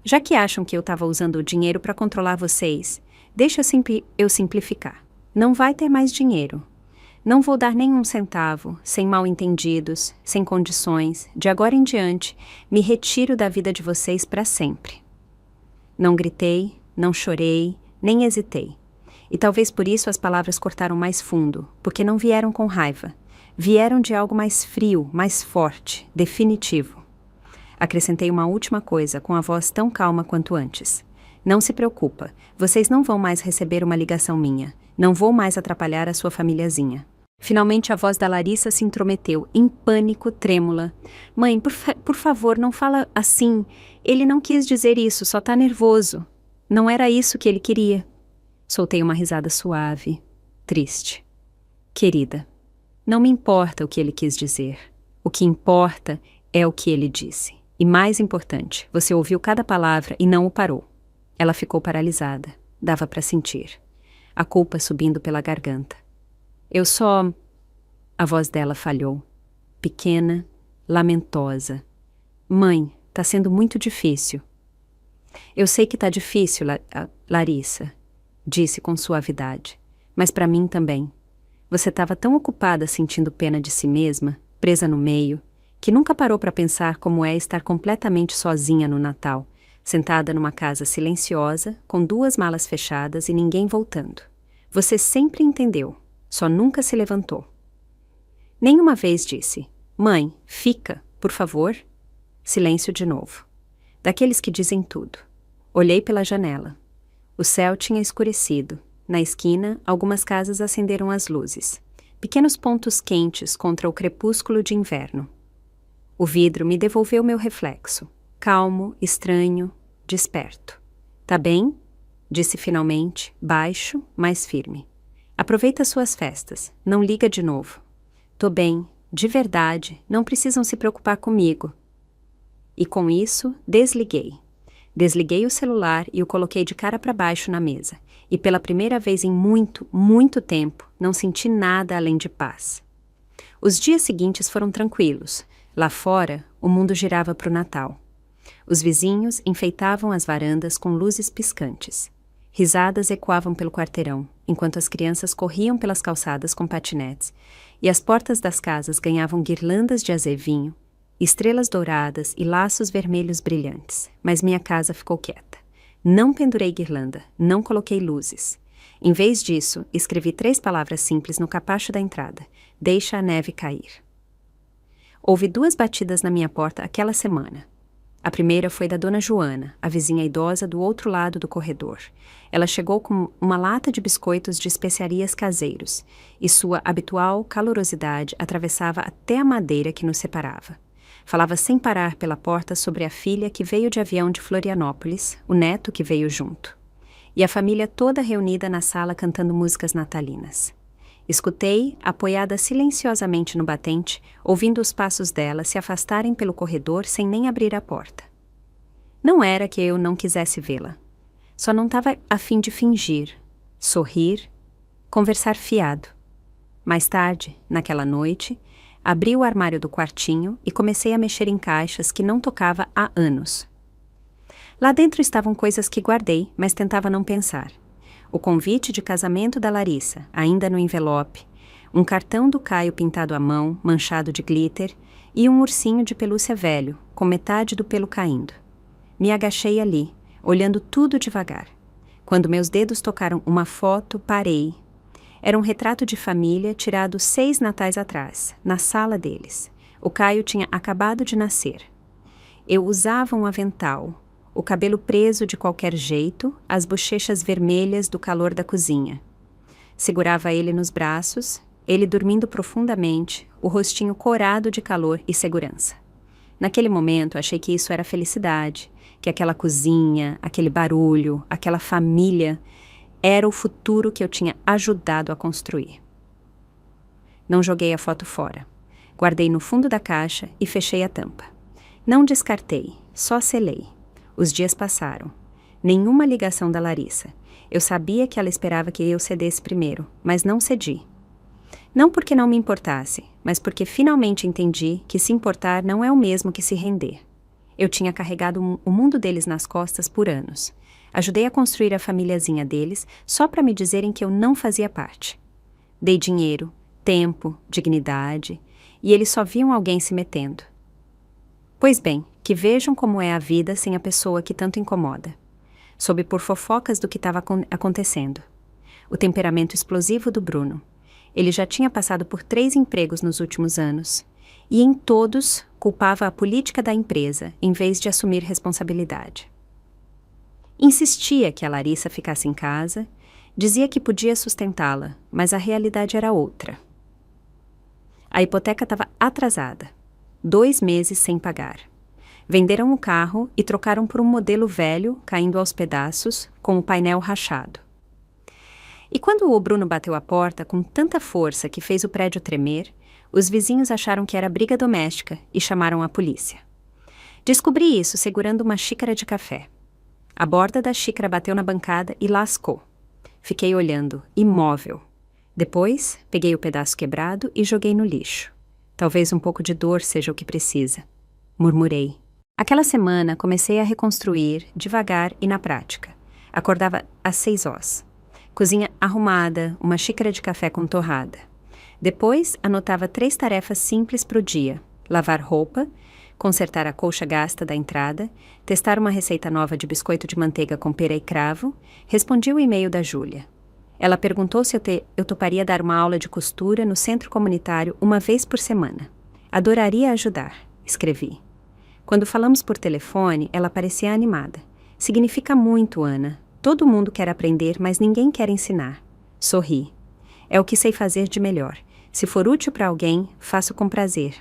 Já que acham que eu estava usando o dinheiro para controlar vocês, deixa eu simplificar. Não vai ter mais dinheiro. Não vou dar nenhum centavo, sem mal-entendidos, sem condições. De agora em diante, me retiro da vida de vocês para sempre. Não gritei, não chorei, nem hesitei. E talvez por isso as palavras cortaram mais fundo, porque não vieram com raiva. Vieram de algo mais frio, mais forte, definitivo. Acrescentei uma última coisa, com a voz tão calma quanto antes. Não se preocupa, vocês não vão mais receber uma ligação minha. Não vou mais atrapalhar a sua famíliazinha. Finalmente a voz da Larissa se intrometeu, em pânico, trêmula. Mãe, por favor, não fala assim. Ele não quis dizer isso, só tá nervoso. Não era isso que ele queria. Soltei uma risada suave, triste. Querida, não me importa o que ele quis dizer. O que importa é o que ele disse. E mais importante, você ouviu cada palavra e não o parou. Ela ficou paralisada. Dava para sentir. A culpa subindo pela garganta. Eu só... A voz dela falhou. Pequena, lamentosa. Mãe, tá sendo muito difícil. Eu sei que tá difícil, Larissa, disse com suavidade. Mas para mim também. Você estava tão ocupada sentindo pena de si mesma, presa no meio, que nunca parou para pensar como é estar completamente sozinha no Natal, sentada numa casa silenciosa, com 2 malas fechadas e ninguém voltando. Você sempre entendeu, só nunca se levantou. Nenhuma vez disse, mãe, fica, por favor. Silêncio de novo. Daqueles que dizem tudo. Olhei pela janela. O céu tinha escurecido. Na esquina, algumas casas acenderam as luzes. Pequenos pontos quentes contra o crepúsculo de inverno. O vidro me devolveu meu reflexo. Calmo, estranho, desperto. Tá bem? disse finalmente, baixo, mas firme. Aproveita suas festas, não liga de novo. Tô bem, de verdade, não precisam se preocupar comigo. E com isso, desliguei. Desliguei o celular e o coloquei de cara para baixo na mesa. E pela primeira vez em muito, muito tempo, não senti nada além de paz. Os dias seguintes foram tranquilos. Lá fora, o mundo girava para o Natal. Os vizinhos enfeitavam as varandas com luzes piscantes. Risadas ecoavam pelo quarteirão, enquanto as crianças corriam pelas calçadas com patinetes, e as portas das casas ganhavam guirlandas de azevinho, estrelas douradas e laços vermelhos brilhantes. Mas minha casa ficou quieta. Não pendurei guirlanda, não coloquei luzes. Em vez disso, escrevi 3 palavras simples no capacho da entrada: deixa a neve cair. Houve 2 batidas na minha porta aquela semana. A primeira foi da dona Joana, a vizinha idosa do outro lado do corredor. Ela chegou com uma lata de biscoitos de especiarias caseiros, e sua habitual calorosidade atravessava até a madeira que nos separava. Falava sem parar pela porta sobre a filha que veio de avião de Florianópolis, o neto que veio junto, e a família toda reunida na sala cantando músicas natalinas. Escutei, apoiada silenciosamente no batente, ouvindo os passos dela se afastarem pelo corredor sem nem abrir a porta. Não era que eu não quisesse vê-la. Só não estava a fim de fingir, sorrir, conversar fiado. Mais tarde, naquela noite, abri o armário do quartinho e comecei a mexer em caixas que não tocava há anos. Lá dentro estavam coisas que guardei, mas tentava não pensar. O convite de casamento da Larissa, ainda no envelope, um cartão do Caio pintado à mão, manchado de glitter, e um ursinho de pelúcia velho, com metade do pelo caindo. Me agachei ali, olhando tudo devagar. Quando meus dedos tocaram uma foto, parei. Era um retrato de família tirado 6 natais atrás, na sala deles. O Caio tinha acabado de nascer. Eu usava um avental, o cabelo preso de qualquer jeito, as bochechas vermelhas do calor da cozinha. Segurava ele nos braços, ele dormindo profundamente, o rostinho corado de calor e segurança. Naquele momento, achei que isso era felicidade, que aquela cozinha, aquele barulho, aquela família era o futuro que eu tinha ajudado a construir. Não joguei a foto fora. Guardei no fundo da caixa e fechei a tampa. Não descartei, só selei. Os dias passaram. Nenhuma ligação da Larissa. Eu sabia que ela esperava que eu cedesse primeiro, mas não cedi. Não porque não me importasse, mas porque finalmente entendi que se importar não é o mesmo que se render. Eu tinha carregado o mundo deles nas costas por anos. Ajudei a construir a famíliazinha deles só para me dizerem que eu não fazia parte. Dei dinheiro, tempo, dignidade, e eles só viam alguém se metendo. Pois bem, que vejam como é a vida sem a pessoa que tanto incomoda. Soube por fofocas do que estava acontecendo. O temperamento explosivo do Bruno. Ele já tinha passado por 3 empregos nos últimos anos, e em todos culpava a política da empresa, em vez de assumir responsabilidade. Insistia que a Larissa ficasse em casa, dizia que podia sustentá-la, mas a realidade era outra. A hipoteca estava atrasada. 2 meses sem pagar. Venderam o carro e trocaram por um modelo velho, caindo aos pedaços, com o painel rachado. E quando o Bruno bateu a porta com tanta força que fez o prédio tremer, os vizinhos acharam que era briga doméstica e chamaram a polícia. Descobri isso segurando uma xícara de café. A borda da xícara bateu na bancada e lascou. Fiquei olhando, imóvel. Depois, peguei o pedaço quebrado e joguei no lixo. Talvez um pouco de dor seja o que precisa. Murmurei. Aquela semana comecei a reconstruir, devagar e na prática. Acordava às 6 horas. Cozinha arrumada, uma xícara de café com torrada. Depois, anotava 3 tarefas simples para o dia. Lavar roupa, consertar a colcha gasta da entrada, testar uma receita nova de biscoito de manteiga com pera e cravo, respondi o e-mail da Júlia. Ela perguntou se eu toparia dar uma aula de costura no centro comunitário uma vez por semana. Adoraria ajudar, escrevi. Quando falamos por telefone, ela parecia animada. Significa muito, Ana. Todo mundo quer aprender, mas ninguém quer ensinar. Sorri. É o que sei fazer de melhor. Se for útil para alguém, faço com prazer.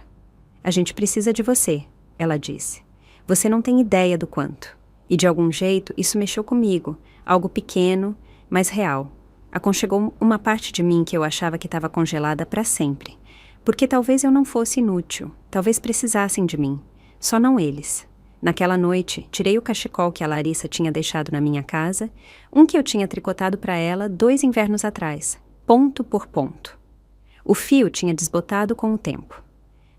A gente precisa de você, ela disse. Você não tem ideia do quanto. E de algum jeito, isso mexeu comigo, algo pequeno, mas real. Aconchegou uma parte de mim que eu achava que estava congelada para sempre. Porque talvez eu não fosse inútil, talvez precisassem de mim. Só não eles. Naquela noite, tirei o cachecol que a Larissa tinha deixado na minha casa, um que eu tinha tricotado para ela 2 invernos atrás, ponto por ponto. O fio tinha desbotado com o tempo.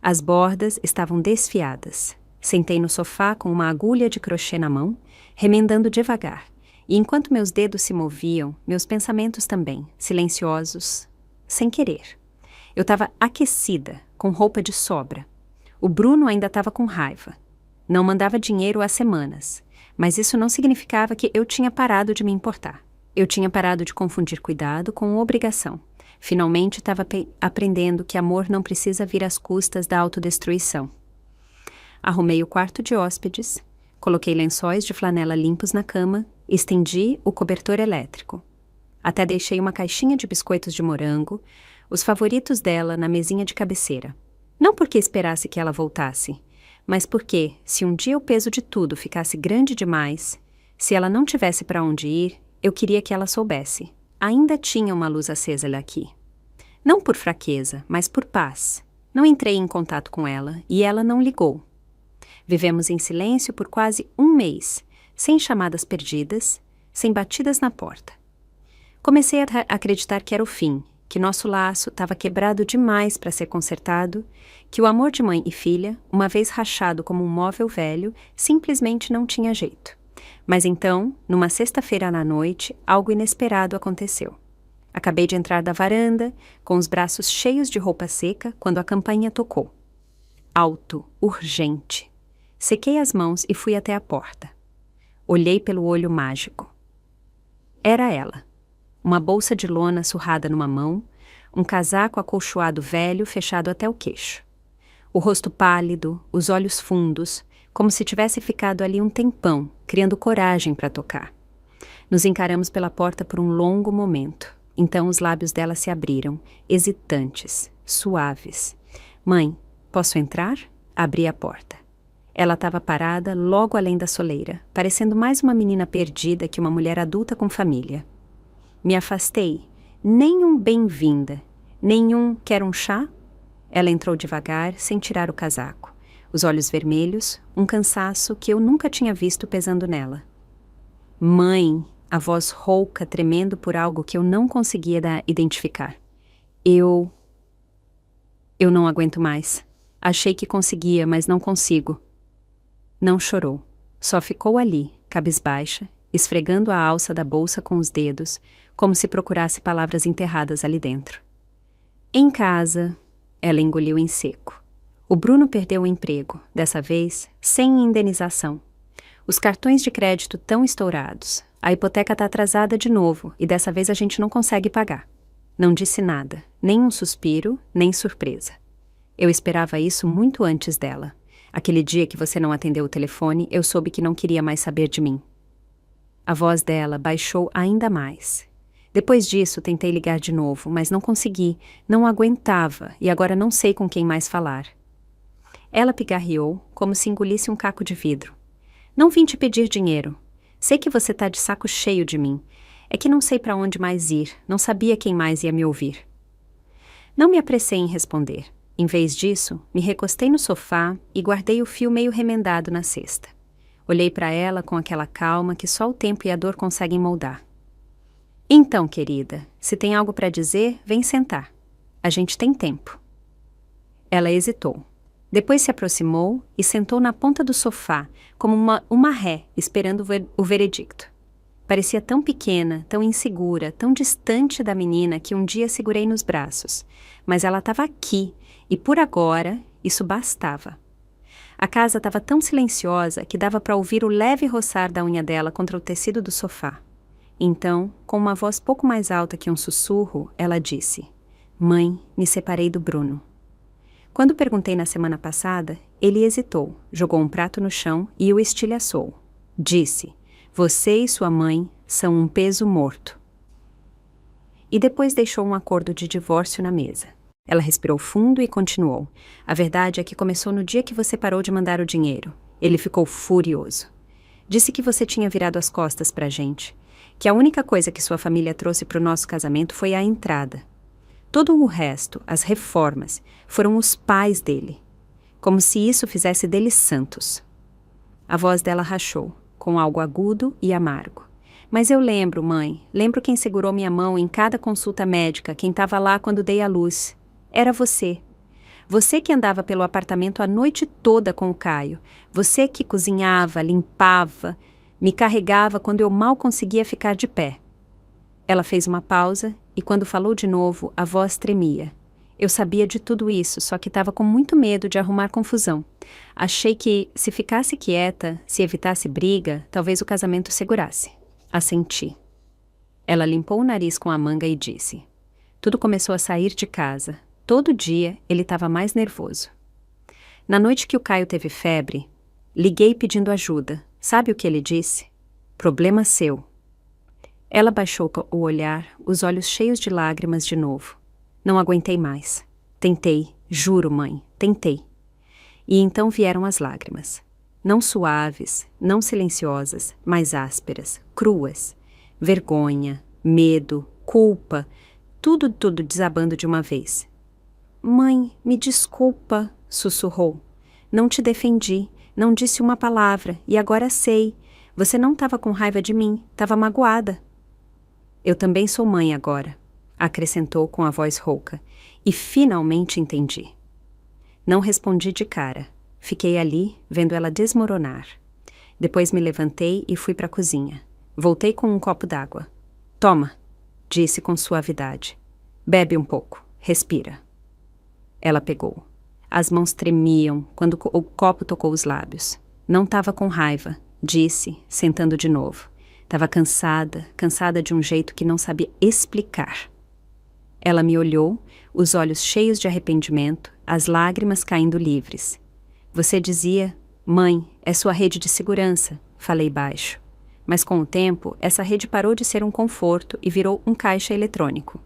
As bordas estavam desfiadas. Sentei no sofá com uma agulha de crochê na mão, remendando devagar, e enquanto meus dedos se moviam, meus pensamentos também, silenciosos, sem querer. Eu estava aquecida, com roupa de sobra. O Bruno ainda estava com raiva. Não mandava dinheiro há semanas, mas isso não significava que eu tinha parado de me importar. Eu tinha parado de confundir cuidado com obrigação. Finalmente estava aprendendo que amor não precisa vir às custas da autodestruição. Arrumei o quarto de hóspedes, coloquei lençóis de flanela limpos na cama, estendi o cobertor elétrico. Até deixei uma caixinha de biscoitos de morango, os favoritos dela, na mesinha de cabeceira. Não porque esperasse que ela voltasse, mas porque, se um dia o peso de tudo ficasse grande demais, se ela não tivesse para onde ir, eu queria que ela soubesse. Ainda tinha uma luz acesa ali aqui. Não por fraqueza, mas por paz. Não entrei em contato com ela e ela não ligou. Vivemos em silêncio por quase 1 mês, sem chamadas perdidas, sem batidas na porta. Comecei a acreditar que era o fim, que nosso laço estava quebrado demais para ser consertado, que o amor de mãe e filha, uma vez rachado como um móvel velho, simplesmente não tinha jeito. Mas então, numa sexta-feira à noite, algo inesperado aconteceu. Acabei de entrar da varanda, com os braços cheios de roupa seca, quando a campainha tocou. Alto, urgente. Sequei as mãos e fui até a porta. Olhei pelo olho mágico. Era ela. Uma bolsa de lona surrada numa mão, um casaco acolchoado velho fechado até o queixo. O rosto pálido, os olhos fundos, como se tivesse ficado ali um tempão, criando coragem para tocar. Nos encaramos pela porta por um longo momento. Então os lábios dela se abriram, hesitantes, suaves. Mãe, posso entrar? Abri a porta. Ela estava parada logo além da soleira, parecendo mais uma menina perdida que uma mulher adulta com família. Me afastei. Nem um bem-vinda, nem um quer um chá? Ela entrou devagar, sem tirar o casaco. Os olhos vermelhos, um cansaço que eu nunca tinha visto pesando nela. Mãe, a voz rouca, tremendo por algo que eu não conseguia identificar. Eu não aguento mais. Achei que conseguia, mas não consigo. Não chorou. Só ficou ali, cabisbaixa, esfregando a alça da bolsa com os dedos, como se procurasse palavras enterradas ali dentro. Em casa, ela engoliu em seco. O Bruno perdeu o emprego, dessa vez sem indenização. Os cartões de crédito estão estourados. A hipoteca está atrasada de novo e dessa vez a gente não consegue pagar. Não disse nada, nem um suspiro, nem surpresa. Eu esperava isso muito antes dela. Aquele dia que você não atendeu o telefone, eu soube que não queria mais saber de mim. A voz dela baixou ainda mais. Depois disso, tentei ligar de novo, mas não consegui, não aguentava e agora não sei com quem mais falar. Ela pigarreou, como se engolisse um caco de vidro. Não vim te pedir dinheiro. Sei que você tá de saco cheio de mim. É que não sei para onde mais ir, não sabia quem mais ia me ouvir. Não me apressei em responder. Em vez disso, me recostei no sofá e guardei o fio meio remendado na cesta. Olhei para ela com aquela calma que só o tempo e a dor conseguem moldar. Então, querida, se tem algo para dizer, vem sentar. A gente tem tempo. Ela hesitou. Depois se aproximou e sentou na ponta do sofá, como uma ré, esperando o veredicto. Parecia tão pequena, tão insegura, tão distante da menina que um dia segurei nos braços. Mas ela estava aqui, e por agora, isso bastava. A casa estava tão silenciosa que dava para ouvir o leve roçar da unha dela contra o tecido do sofá. Então, com uma voz pouco mais alta que um sussurro, ela disse: Mãe, me separei do Bruno. Quando perguntei na semana passada, ele hesitou, jogou um prato no chão e o estilhaçou. Disse: Você e sua mãe são um peso morto. E depois deixou um acordo de divórcio na mesa. Ela respirou fundo e continuou. A verdade é que começou no dia que você parou de mandar o dinheiro. Ele ficou furioso. Disse que você tinha virado as costas pra gente, que a única coisa que sua família trouxe pro nosso casamento foi a entrada. Todo o resto, as reformas, foram os pais dele, como se isso fizesse deles santos. A voz dela rachou, com algo agudo e amargo. Mas eu lembro, mãe, lembro quem segurou minha mão em cada consulta médica, quem estava lá quando dei à luz. Era você. Você que andava pelo apartamento a noite toda com o Caio. Você que cozinhava, limpava, me carregava quando eu mal conseguia ficar de pé. Ela fez uma pausa e quando falou de novo, a voz tremia. Eu sabia de tudo isso, só que estava com muito medo de arrumar confusão. Achei que, se ficasse quieta, se evitasse briga, talvez o casamento segurasse. Assenti. Ela limpou o nariz com a manga e disse: tudo começou a sair de casa. Todo dia ele estava mais nervoso. Na noite que o Caio teve febre, liguei pedindo ajuda. Sabe o que ele disse? Problema seu. Ela baixou o olhar, os olhos cheios de lágrimas de novo. Não aguentei mais. Tentei, juro, mãe, tentei. E então vieram as lágrimas. Não suaves, não silenciosas, mas ásperas, cruas. Vergonha, medo, culpa, tudo desabando de uma vez. Mãe, me desculpa, sussurrou. Não te defendi, não disse uma palavra, e agora sei. Você não estava com raiva de mim, estava magoada. Eu também sou mãe agora, acrescentou com a voz rouca, e finalmente entendi. Não respondi de cara. Fiquei ali, vendo ela desmoronar. Depois me levantei e fui para a cozinha. Voltei com um copo d'água. Toma, disse com suavidade. Bebe um pouco, respira. Ela pegou. As mãos tremiam quando o copo tocou os lábios. Não estava com raiva, disse, sentando de novo. Estava cansada de um jeito que não sabia explicar. Ela me olhou, os olhos cheios de arrependimento, as lágrimas caindo livres. Você dizia, mãe, é sua rede de segurança, falei baixo. Mas com o tempo, essa rede parou de ser um conforto e virou um caixa eletrônico.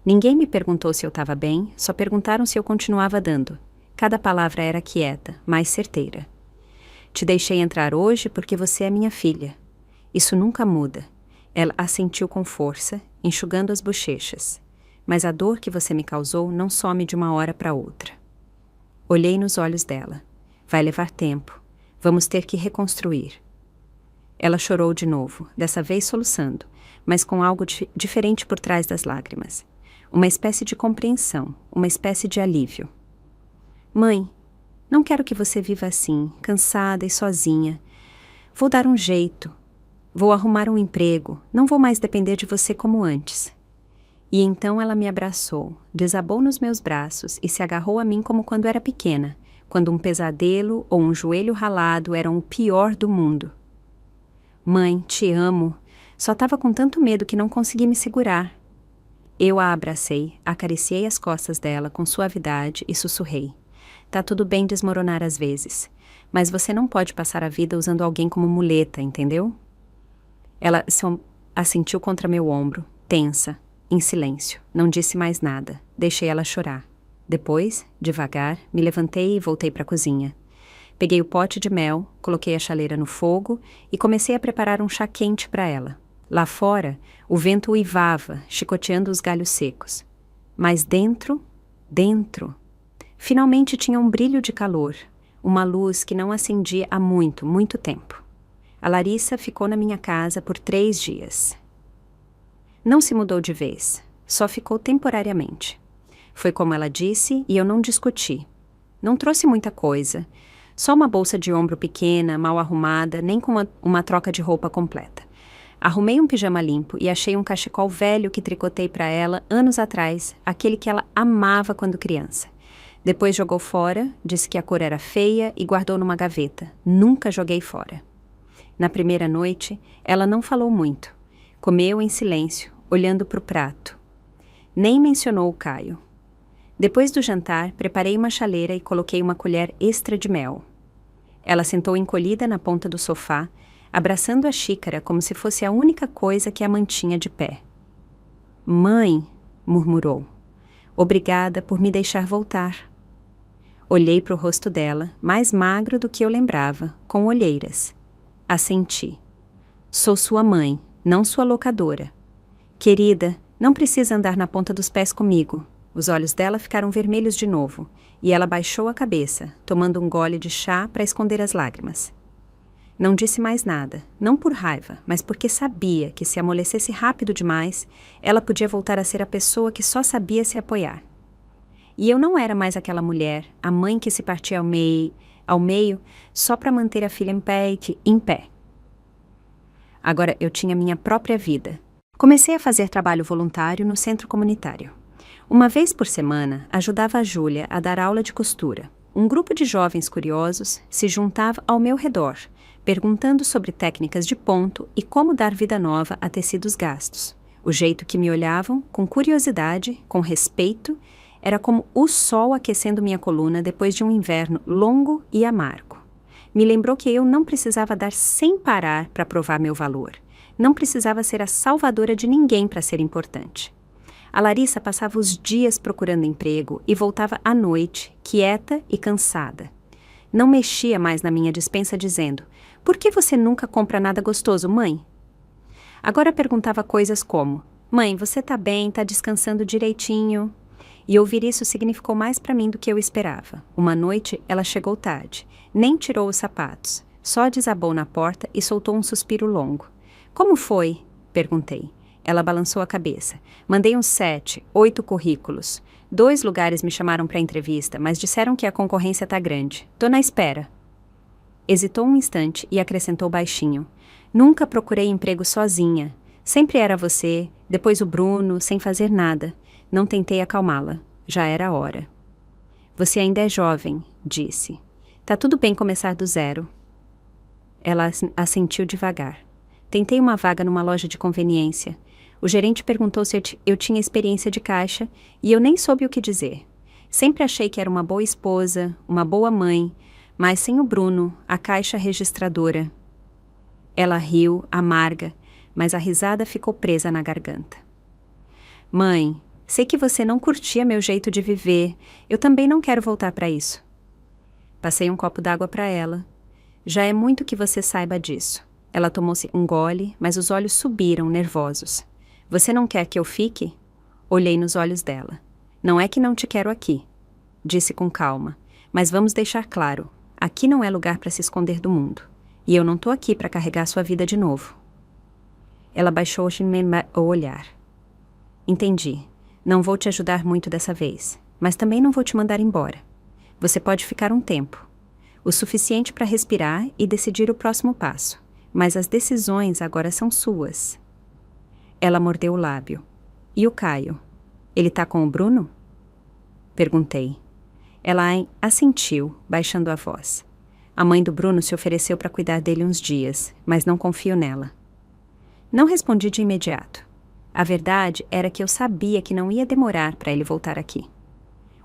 Ninguém me perguntou se eu estava bem, só perguntaram se eu continuava dando. Cada palavra era quieta, mais certeira. Te deixei entrar hoje porque você é minha filha. Isso nunca muda. Ela assentiu com força, enxugando as bochechas. Mas a dor que você me causou não some de uma hora para outra. Olhei nos olhos dela. Vai levar tempo. Vamos ter que reconstruir. Ela chorou de novo, dessa vez soluçando, mas com algo diferente por trás das lágrimas. Uma espécie de compreensão, uma espécie de alívio. Mãe, não quero que você viva assim, cansada e sozinha. Vou dar um jeito. Vou arrumar um emprego. Não vou mais depender de você como antes. E então ela me abraçou, desabou nos meus braços e se agarrou a mim como quando era pequena, quando um pesadelo ou um joelho ralado eram o pior do mundo. Mãe, te amo. Só estava com tanto medo que não consegui me segurar. Eu a abracei, acariciei as costas dela com suavidade e sussurrei. Tá tudo bem desmoronar às vezes, mas você não pode passar a vida usando alguém como muleta, entendeu? Ela assentiu contra meu ombro, tensa, em silêncio. Não disse mais nada. Deixei ela chorar. Depois, devagar, me levantei e voltei para a cozinha. Peguei o pote de mel, coloquei a chaleira no fogo e comecei a preparar um chá quente para ela. Lá fora, o vento uivava, chicoteando os galhos secos. Mas dentro, finalmente tinha um brilho de calor, uma luz que não acendia há muito, muito tempo. A Larissa ficou na minha casa por 3 dias. Não se mudou de vez, só ficou temporariamente. Foi como ela disse e eu não discuti. Não trouxe muita coisa, só uma bolsa de ombro pequena, mal arrumada, nem com uma troca de roupa completa. Arrumei um pijama limpo e achei um cachecol velho que tricotei para ela anos atrás, aquele que ela amava quando criança. Depois jogou fora, disse que a cor era feia e guardou numa gaveta. Nunca joguei fora. Na primeira noite, ela não falou muito. Comeu em silêncio, olhando para o prato. Nem mencionou o Caio. Depois do jantar, preparei uma chaleira e coloquei uma colher extra de mel. Ela sentou encolhida na ponta do sofá, abraçando a xícara como se fosse a única coisa que a mantinha de pé. Mãe, murmurou, obrigada por me deixar voltar. Olhei para o rosto dela, mais magro do que eu lembrava, com olheiras. Assenti. Sou sua mãe, não sua locadora. Querida, não precisa andar na ponta dos pés comigo. Os olhos dela ficaram vermelhos de novo, e ela baixou a cabeça, tomando um gole de chá para esconder as lágrimas. Não disse mais nada, não por raiva, mas porque sabia que se amolecesse rápido demais, ela podia voltar a ser a pessoa que só sabia se apoiar. E eu não era mais aquela mulher, a mãe que se partia ao meio só para manter a filha em pé. Agora eu tinha minha própria vida. Comecei a fazer trabalho voluntário no centro comunitário. Uma vez por semana, ajudava a Júlia a dar aula de costura. Um grupo de jovens curiosos se juntava ao meu redor, perguntando sobre técnicas de ponto e como dar vida nova a tecidos gastos. O jeito que me olhavam, com curiosidade, com respeito, era como o sol aquecendo minha coluna depois de um inverno longo e amargo. Me lembrou que eu não precisava dar sem parar para provar meu valor. Não precisava ser a salvadora de ninguém para ser importante. A Larissa passava os dias procurando emprego e voltava à noite, quieta e cansada. Não mexia mais na minha despensa dizendo: "Por que você nunca compra nada gostoso, mãe?" Agora perguntava coisas como: "Mãe, você tá bem, tá descansando direitinho?" E ouvir isso significou mais para mim do que eu esperava. Uma noite ela chegou tarde, nem tirou os sapatos, só desabou na porta e soltou um suspiro longo. "Como foi?" perguntei. Ela balançou a cabeça. "Mandei uns 7, 8 currículos. 2 lugares me chamaram para entrevista, mas disseram que a concorrência tá grande. Tô na espera." Hesitou um instante e acrescentou baixinho: "Nunca procurei emprego sozinha. Sempre era você, depois o Bruno, sem fazer nada." Não tentei acalmá-la. Já era a hora. "Você ainda é jovem", disse. "Tá tudo bem começar do zero." Ela assentiu devagar. "Tentei uma vaga numa loja de conveniência. O gerente perguntou se eu tinha experiência de caixa e eu nem soube o que dizer. Sempre achei que era uma boa esposa, uma boa mãe, mas sem o Bruno, a caixa registradora." Ela riu, amarga, mas a risada ficou presa na garganta. "Mãe, sei que você não curtia meu jeito de viver. Eu também não quero voltar para isso." Passei um copo d'água para ela. "Já é muito que você saiba disso." Ela tomou-se um gole, mas os olhos subiram, nervosos. "Você não quer que eu fique?" Olhei nos olhos dela. "Não é que não te quero aqui", disse com calma. "Mas vamos deixar claro, aqui não é lugar para se esconder do mundo. E eu não tô aqui para carregar sua vida de novo." Ela baixou o olhar. "Entendi. Não vou te ajudar muito dessa vez, mas também não vou te mandar embora. Você pode ficar um tempo, o suficiente para respirar e decidir o próximo passo, mas as decisões agora são suas." Ela mordeu o lábio. "E o Caio? Ele tá com o Bruno?" Perguntei. Ela assentiu, baixando a voz. "A mãe do Bruno se ofereceu para cuidar dele uns dias, mas não confio nela." Não respondi de imediato. A verdade era que eu sabia que não ia demorar para ele voltar aqui.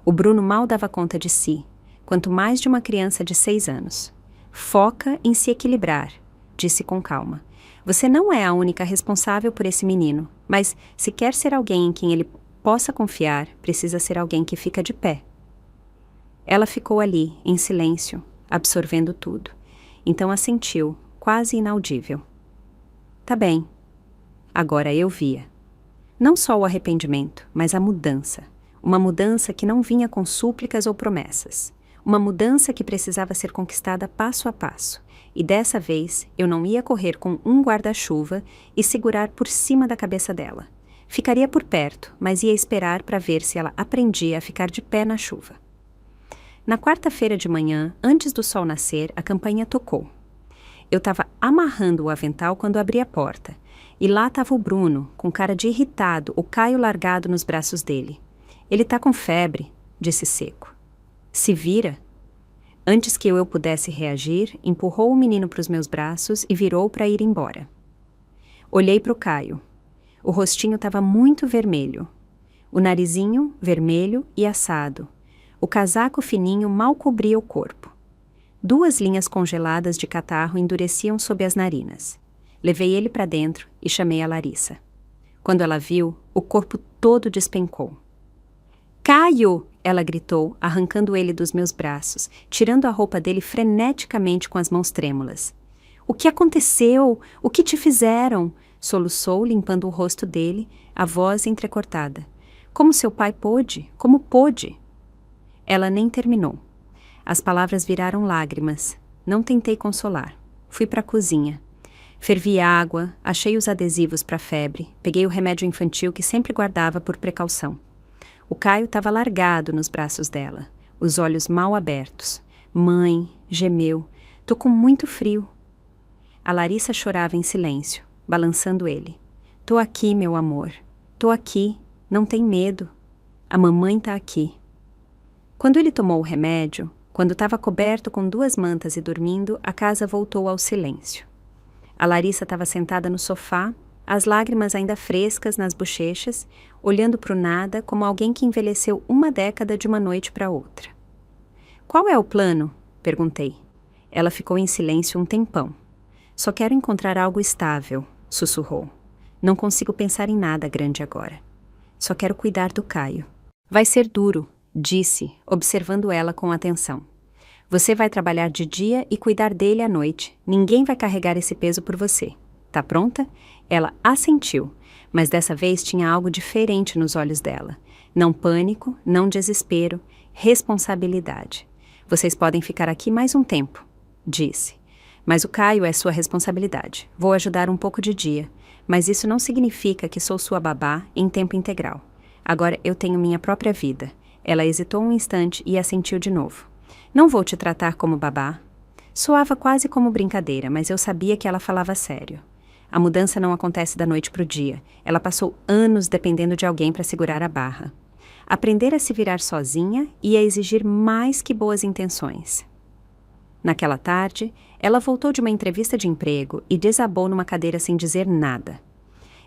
O Bruno mal dava conta de si, quanto mais de uma criança de 6 anos. "Foca em se equilibrar", disse com calma. "Você não é a única responsável por esse menino, mas se quer ser alguém em quem ele possa confiar, precisa ser alguém que fica de pé." Ela ficou ali, em silêncio, absorvendo tudo. Então assentiu, quase inaudível. "Tá bem." Agora eu via. Não só o arrependimento, mas a mudança. Uma mudança que não vinha com súplicas ou promessas. Uma mudança que precisava ser conquistada passo a passo. E dessa vez eu não ia correr com um guarda-chuva e segurar por cima da cabeça dela. Ficaria por perto, mas ia esperar para ver se ela aprendia a ficar de pé na chuva. Na quarta-feira de manhã, antes do sol nascer, a campainha tocou. Eu estava amarrando o avental quando abri a porta. E lá estava o Bruno, com cara de irritado, o Caio largado nos braços dele. "Ele tá com febre", disse seco. "Se vira." Antes que eu pudesse reagir, empurrou o menino para os meus braços e virou para ir embora. Olhei para o Caio. O rostinho estava muito vermelho. O narizinho vermelho e assado. O casaco fininho mal cobria o corpo. 2 linhas congeladas de catarro endureciam sob as narinas. Levei ele para dentro e chamei a Larissa. Quando ela viu, o corpo todo despencou. "Caio!" ela gritou, arrancando ele dos meus braços, tirando a roupa dele freneticamente com as mãos trêmulas. O que aconteceu? O que te fizeram? Soluçou, limpando o rosto dele, a voz entrecortada. Como seu pai pôde? Como pôde? Ela nem terminou. As palavras viraram lágrimas. Não tentei consolar. Fui para a cozinha. Fervi água, achei os adesivos para febre, peguei o remédio infantil que sempre guardava por precaução. O Caio estava largado nos braços dela, os olhos mal abertos. Mãe, gemeu, tô com muito frio. A Larissa chorava em silêncio, balançando ele. Tô aqui, meu amor. Tô aqui. Não tem medo. A mamãe tá aqui. Quando ele tomou o remédio, quando estava coberto com 2 mantas e dormindo, a casa voltou ao silêncio. A Larissa estava sentada no sofá, as lágrimas ainda frescas nas bochechas, olhando para o nada como alguém que envelheceu 1 década de uma noite para outra. Qual é o plano? Perguntei. Ela ficou em silêncio um tempão. Só quero encontrar algo estável, sussurrou. Não consigo pensar em nada grande agora. Só quero cuidar do Caio. Vai ser duro, disse, observando ela com atenção. Você vai trabalhar de dia e cuidar dele à noite. Ninguém vai carregar esse peso por você. Tá pronta? Ela assentiu, mas dessa vez tinha algo diferente nos olhos dela. Não pânico, não desespero, responsabilidade. Vocês podem ficar aqui mais um tempo, disse. Mas o Caio é sua responsabilidade. Vou ajudar um pouco de dia, mas isso não significa que sou sua babá em tempo integral. Agora eu tenho minha própria vida. Ela hesitou um instante e assentiu de novo. Não vou te tratar como babá. Soava quase como brincadeira, mas eu sabia que ela falava sério. A mudança não acontece da noite para o dia. Ela passou anos dependendo de alguém para segurar a barra. Aprender a se virar sozinha ia exigir mais que boas intenções. Naquela tarde, ela voltou de uma entrevista de emprego e desabou numa cadeira sem dizer nada.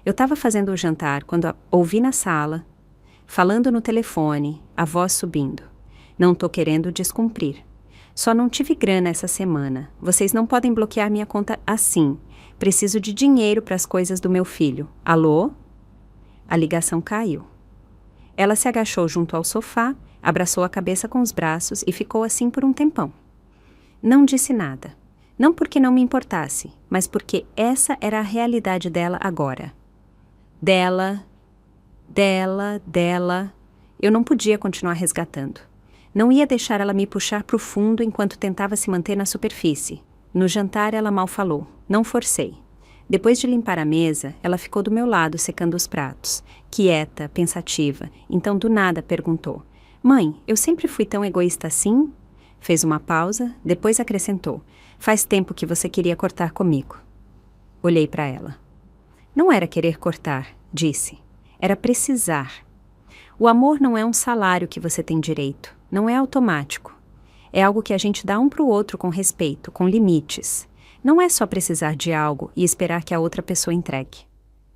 Eu estava fazendo o jantar quando a ouvi na sala, falando no telefone, a voz subindo. Não tô querendo descumprir. Só não tive grana essa semana. Vocês não podem bloquear minha conta assim. Preciso de dinheiro para as coisas do meu filho. Alô? A ligação caiu. Ela se agachou junto ao sofá, abraçou a cabeça com os braços e ficou assim por um tempão. Não disse nada. Não porque não me importasse, mas porque essa era a realidade dela agora. Dela. Eu não podia continuar resgatando. Não ia deixar ela me puxar para o fundo enquanto tentava se manter na superfície. No jantar ela mal falou. Não forcei. Depois de limpar a mesa, ela ficou do meu lado secando os pratos. Quieta, pensativa. Então do nada perguntou. Mãe, eu sempre fui tão egoísta assim? Fez uma pausa, depois acrescentou. Faz tempo que você queria cortar comigo. Olhei para ela. Não era querer cortar, disse. Era precisar. O amor não é um salário que você tem direito. Não é automático. É algo que a gente dá um para o outro com respeito, com limites. Não é só precisar de algo e esperar que a outra pessoa entregue.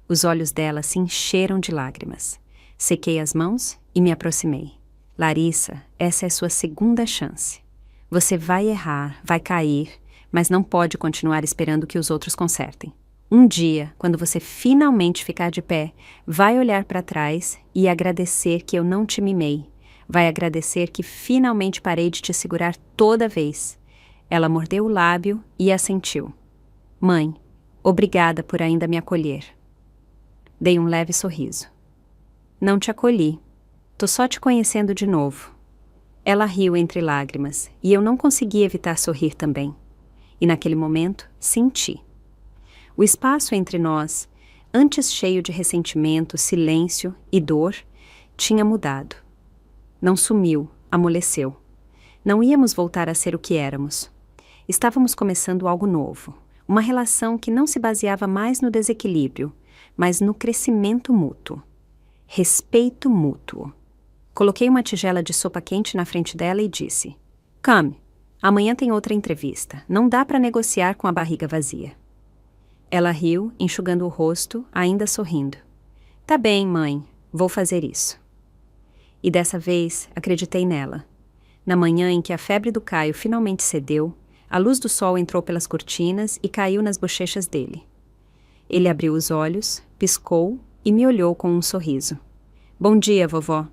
Os olhos dela se encheram de lágrimas. Sequei as mãos e me aproximei. Larissa, essa é sua segunda chance. Você vai errar, vai cair, mas não pode continuar esperando que os outros consertem. Um dia, quando você finalmente ficar de pé, vai olhar para trás e agradecer que eu não te mimei. Vai agradecer que finalmente parei de te segurar toda vez. Ela mordeu o lábio e assentiu. Mãe, obrigada por ainda me acolher. Dei um leve sorriso. Não te acolhi. Tô só te conhecendo de novo. Ela riu entre lágrimas e eu não consegui evitar sorrir também. E naquele momento, senti. O espaço entre nós, antes cheio de ressentimento, silêncio e dor, tinha mudado. Não sumiu, amoleceu. Não íamos voltar a ser o que éramos. Estávamos começando algo novo, uma relação que não se baseava mais no desequilíbrio, mas no crescimento mútuo. Respeito mútuo. Coloquei uma tigela de sopa quente na frente dela e disse: Come, amanhã tem outra entrevista. Não dá para negociar com a barriga vazia. Ela riu, enxugando o rosto, ainda sorrindo. Tá bem, mãe, vou fazer isso. E dessa vez acreditei nela. Na manhã em que a febre do Caio finalmente cedeu, a luz do sol entrou pelas cortinas e caiu nas bochechas dele. Ele abriu os olhos, piscou e me olhou com um sorriso. Bom dia, vovó.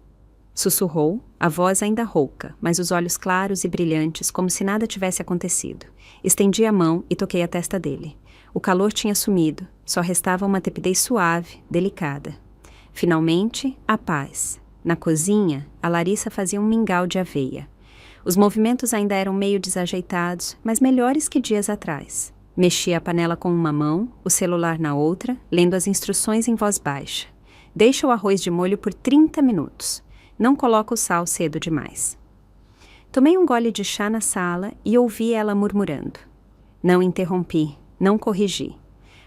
Sussurrou, a voz ainda rouca, mas os olhos claros e brilhantes, como se nada tivesse acontecido. Estendi a mão e toquei a testa dele. O calor tinha sumido, só restava uma tepidez suave, delicada. Finalmente, a paz. Na cozinha, a Larissa fazia um mingau de aveia. Os movimentos ainda eram meio desajeitados, mas melhores que dias atrás. Mexia a panela com uma mão, o celular na outra, lendo as instruções em voz baixa. Deixa o arroz de molho por 30 minutos. Não coloca o sal cedo demais. Tomei um gole de chá na sala e ouvi ela murmurando. Não interrompi, não corrigi.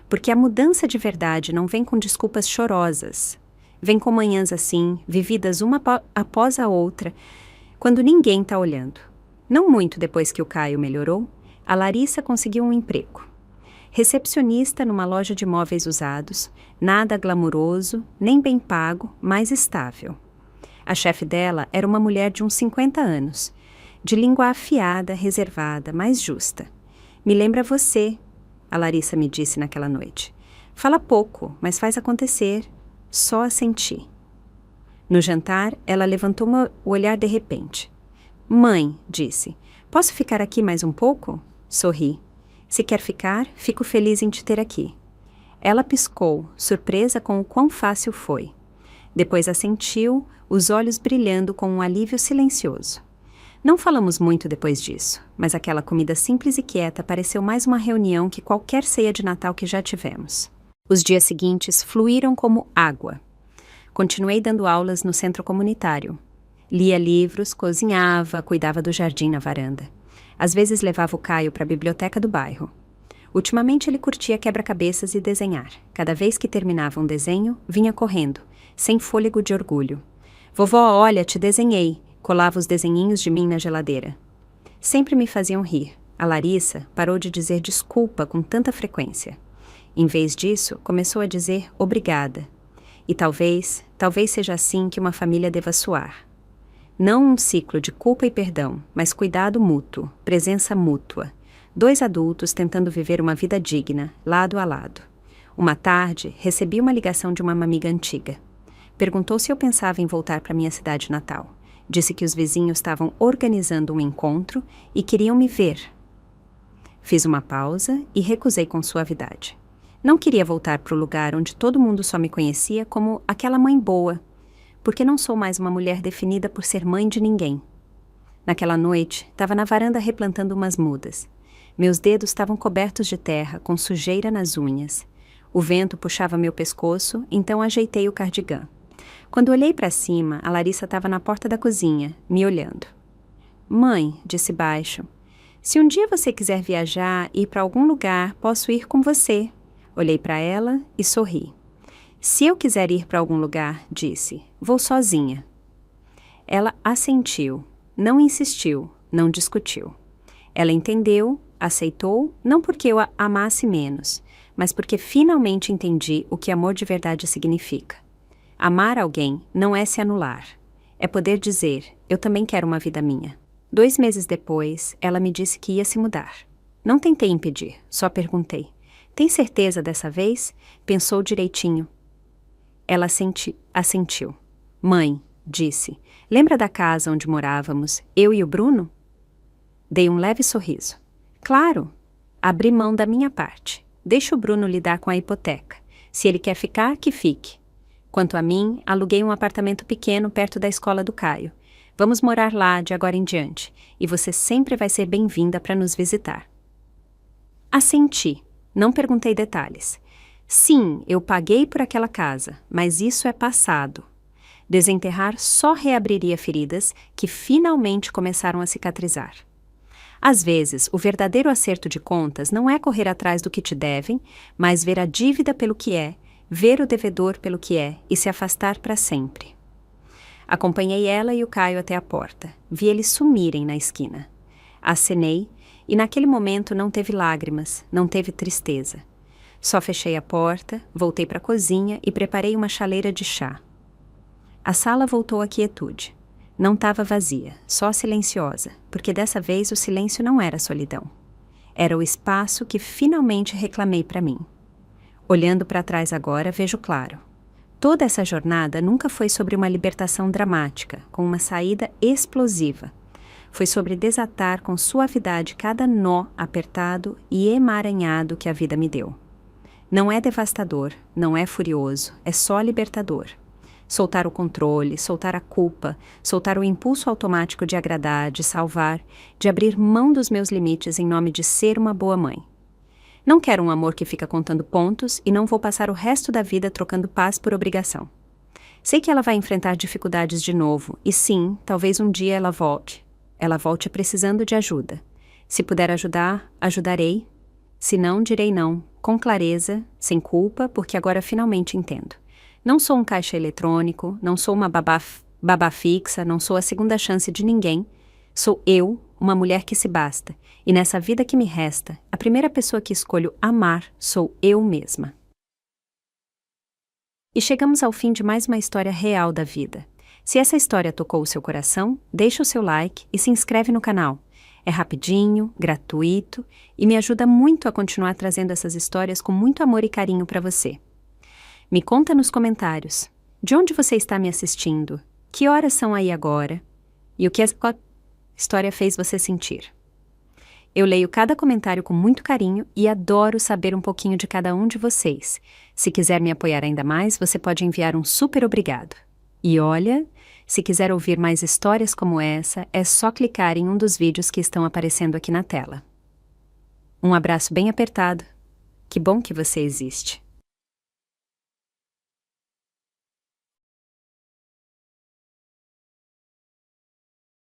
Porque a mudança de verdade não vem com desculpas chorosas. Vem com manhãs assim, vividas uma após a outra, quando ninguém está olhando. Não muito depois que o Caio melhorou, a Larissa conseguiu um emprego. Recepcionista numa loja de móveis usados, nada glamuroso, nem bem pago, mas estável. A chefe dela era uma mulher de uns 50 anos, de língua afiada, reservada, mas justa. Me lembra você, a Larissa me disse naquela noite. Fala pouco, mas faz acontecer. Só assenti. No jantar, ela levantou o olhar de repente. Mãe, disse, posso ficar aqui mais um pouco? Sorri. Se quer ficar, fico feliz em te ter aqui. Ela piscou, surpresa com o quão fácil foi. Depois assentiu, os olhos brilhando com um alívio silencioso. Não falamos muito depois disso, mas aquela comida simples e quieta pareceu mais uma reunião que qualquer ceia de Natal que já tivemos. Os dias seguintes fluíram como água. Continuei dando aulas no centro comunitário. Lia livros, cozinhava, cuidava do jardim na varanda. Às vezes levava o Caio para a biblioteca do bairro. Ultimamente ele curtia quebra-cabeças e desenhar. Cada vez que terminava um desenho, vinha correndo, sem fôlego de orgulho. Vovó, olha, te desenhei. Colava os desenhinhos de mim na geladeira. Sempre me faziam rir. A Larissa parou de dizer desculpa com tanta frequência. Em vez disso, começou a dizer obrigada. E talvez seja assim que uma família deva soar. Não um ciclo de culpa e perdão, mas cuidado mútuo, presença mútua. 2 adultos tentando viver uma vida digna, lado a lado. Uma tarde, recebi uma ligação de uma amiga antiga. Perguntou se eu pensava em voltar para minha cidade natal. Disse que os vizinhos estavam organizando um encontro e queriam me ver. Fiz uma pausa e recusei com suavidade. Não queria voltar para o lugar onde todo mundo só me conhecia como aquela mãe boa, porque não sou mais uma mulher definida por ser mãe de ninguém. Naquela noite, estava na varanda replantando umas mudas. Meus dedos estavam cobertos de terra, com sujeira nas unhas. O vento puxava meu pescoço, então ajeitei o cardigã. Quando olhei para cima, a Larissa estava na porta da cozinha, me olhando. Mãe, disse baixo, se um dia você quiser viajar e ir para algum lugar, posso ir com você. Olhei para ela e sorri. Se eu quiser ir para algum lugar, disse, vou sozinha. Ela assentiu, não insistiu, não discutiu. Ela entendeu, aceitou, não porque eu a amasse menos, mas porque finalmente entendi o que amor de verdade significa. Amar alguém não é se anular. É poder dizer, eu também quero uma vida minha. 2 meses depois, ela me disse que ia se mudar. Não tentei impedir, só perguntei. Tem certeza dessa vez? Pensou direitinho. Ela assentiu. Mãe, disse, lembra da casa onde morávamos, eu e o Bruno? Dei um leve sorriso. Claro. Abri mão da minha parte. Deixa o Bruno lidar com a hipoteca. Se ele quer ficar, que fique. Quanto a mim, aluguei um apartamento pequeno perto da escola do Caio. Vamos morar lá de agora em diante, e você sempre vai ser bem-vinda para nos visitar. Assenti. Não perguntei detalhes. Sim, eu paguei por aquela casa, mas isso é passado. Desenterrar só reabriria feridas que finalmente começaram a cicatrizar. Às vezes, o verdadeiro acerto de contas não é correr atrás do que te devem, mas ver a dívida pelo que é, ver o devedor pelo que é e se afastar para sempre. Acompanhei ela e o Caio até a porta. Vi eles sumirem na esquina. Acenei e naquele momento não teve lágrimas, não teve tristeza. Só fechei a porta, voltei para a cozinha e preparei uma chaleira de chá. A sala voltou à quietude. Não estava vazia, só silenciosa, porque dessa vez o silêncio não era solidão. Era o espaço que finalmente reclamei para mim. Olhando para trás agora, vejo claro. Toda essa jornada nunca foi sobre uma libertação dramática, com uma saída explosiva. Foi sobre desatar com suavidade cada nó apertado e emaranhado que a vida me deu. Não é devastador, não é furioso, é só libertador. Soltar o controle, soltar a culpa, soltar o impulso automático de agradar, de salvar, de abrir mão dos meus limites em nome de ser uma boa mãe. Não quero um amor que fica contando pontos e não vou passar o resto da vida trocando paz por obrigação. Sei que ela vai enfrentar dificuldades de novo e sim, talvez um dia ela volte. Ela volte precisando de ajuda. Se puder ajudar, ajudarei. Se não, direi não, com clareza, sem culpa, porque agora finalmente entendo. Não sou um caixa eletrônico, não sou uma babá fixa, não sou a segunda chance de ninguém. Sou eu, uma mulher que se basta, e nessa vida que me resta, a primeira pessoa que escolho amar sou eu mesma. E chegamos ao fim de mais uma história real da vida. Se essa história tocou o seu coração, deixa o seu like e se inscreve no canal. É rapidinho, gratuito e me ajuda muito a continuar trazendo essas histórias com muito amor e carinho para você. Me conta nos comentários, de onde você está me assistindo, que horas são aí agora e o que essa história fez você sentir. Eu leio cada comentário com muito carinho e adoro saber um pouquinho de cada um de vocês. Se quiser me apoiar ainda mais, você pode enviar um super obrigado. E olha, se quiser ouvir mais histórias como essa, é só clicar em um dos vídeos que estão aparecendo aqui na tela. Um abraço bem apertado. Que bom que você existe.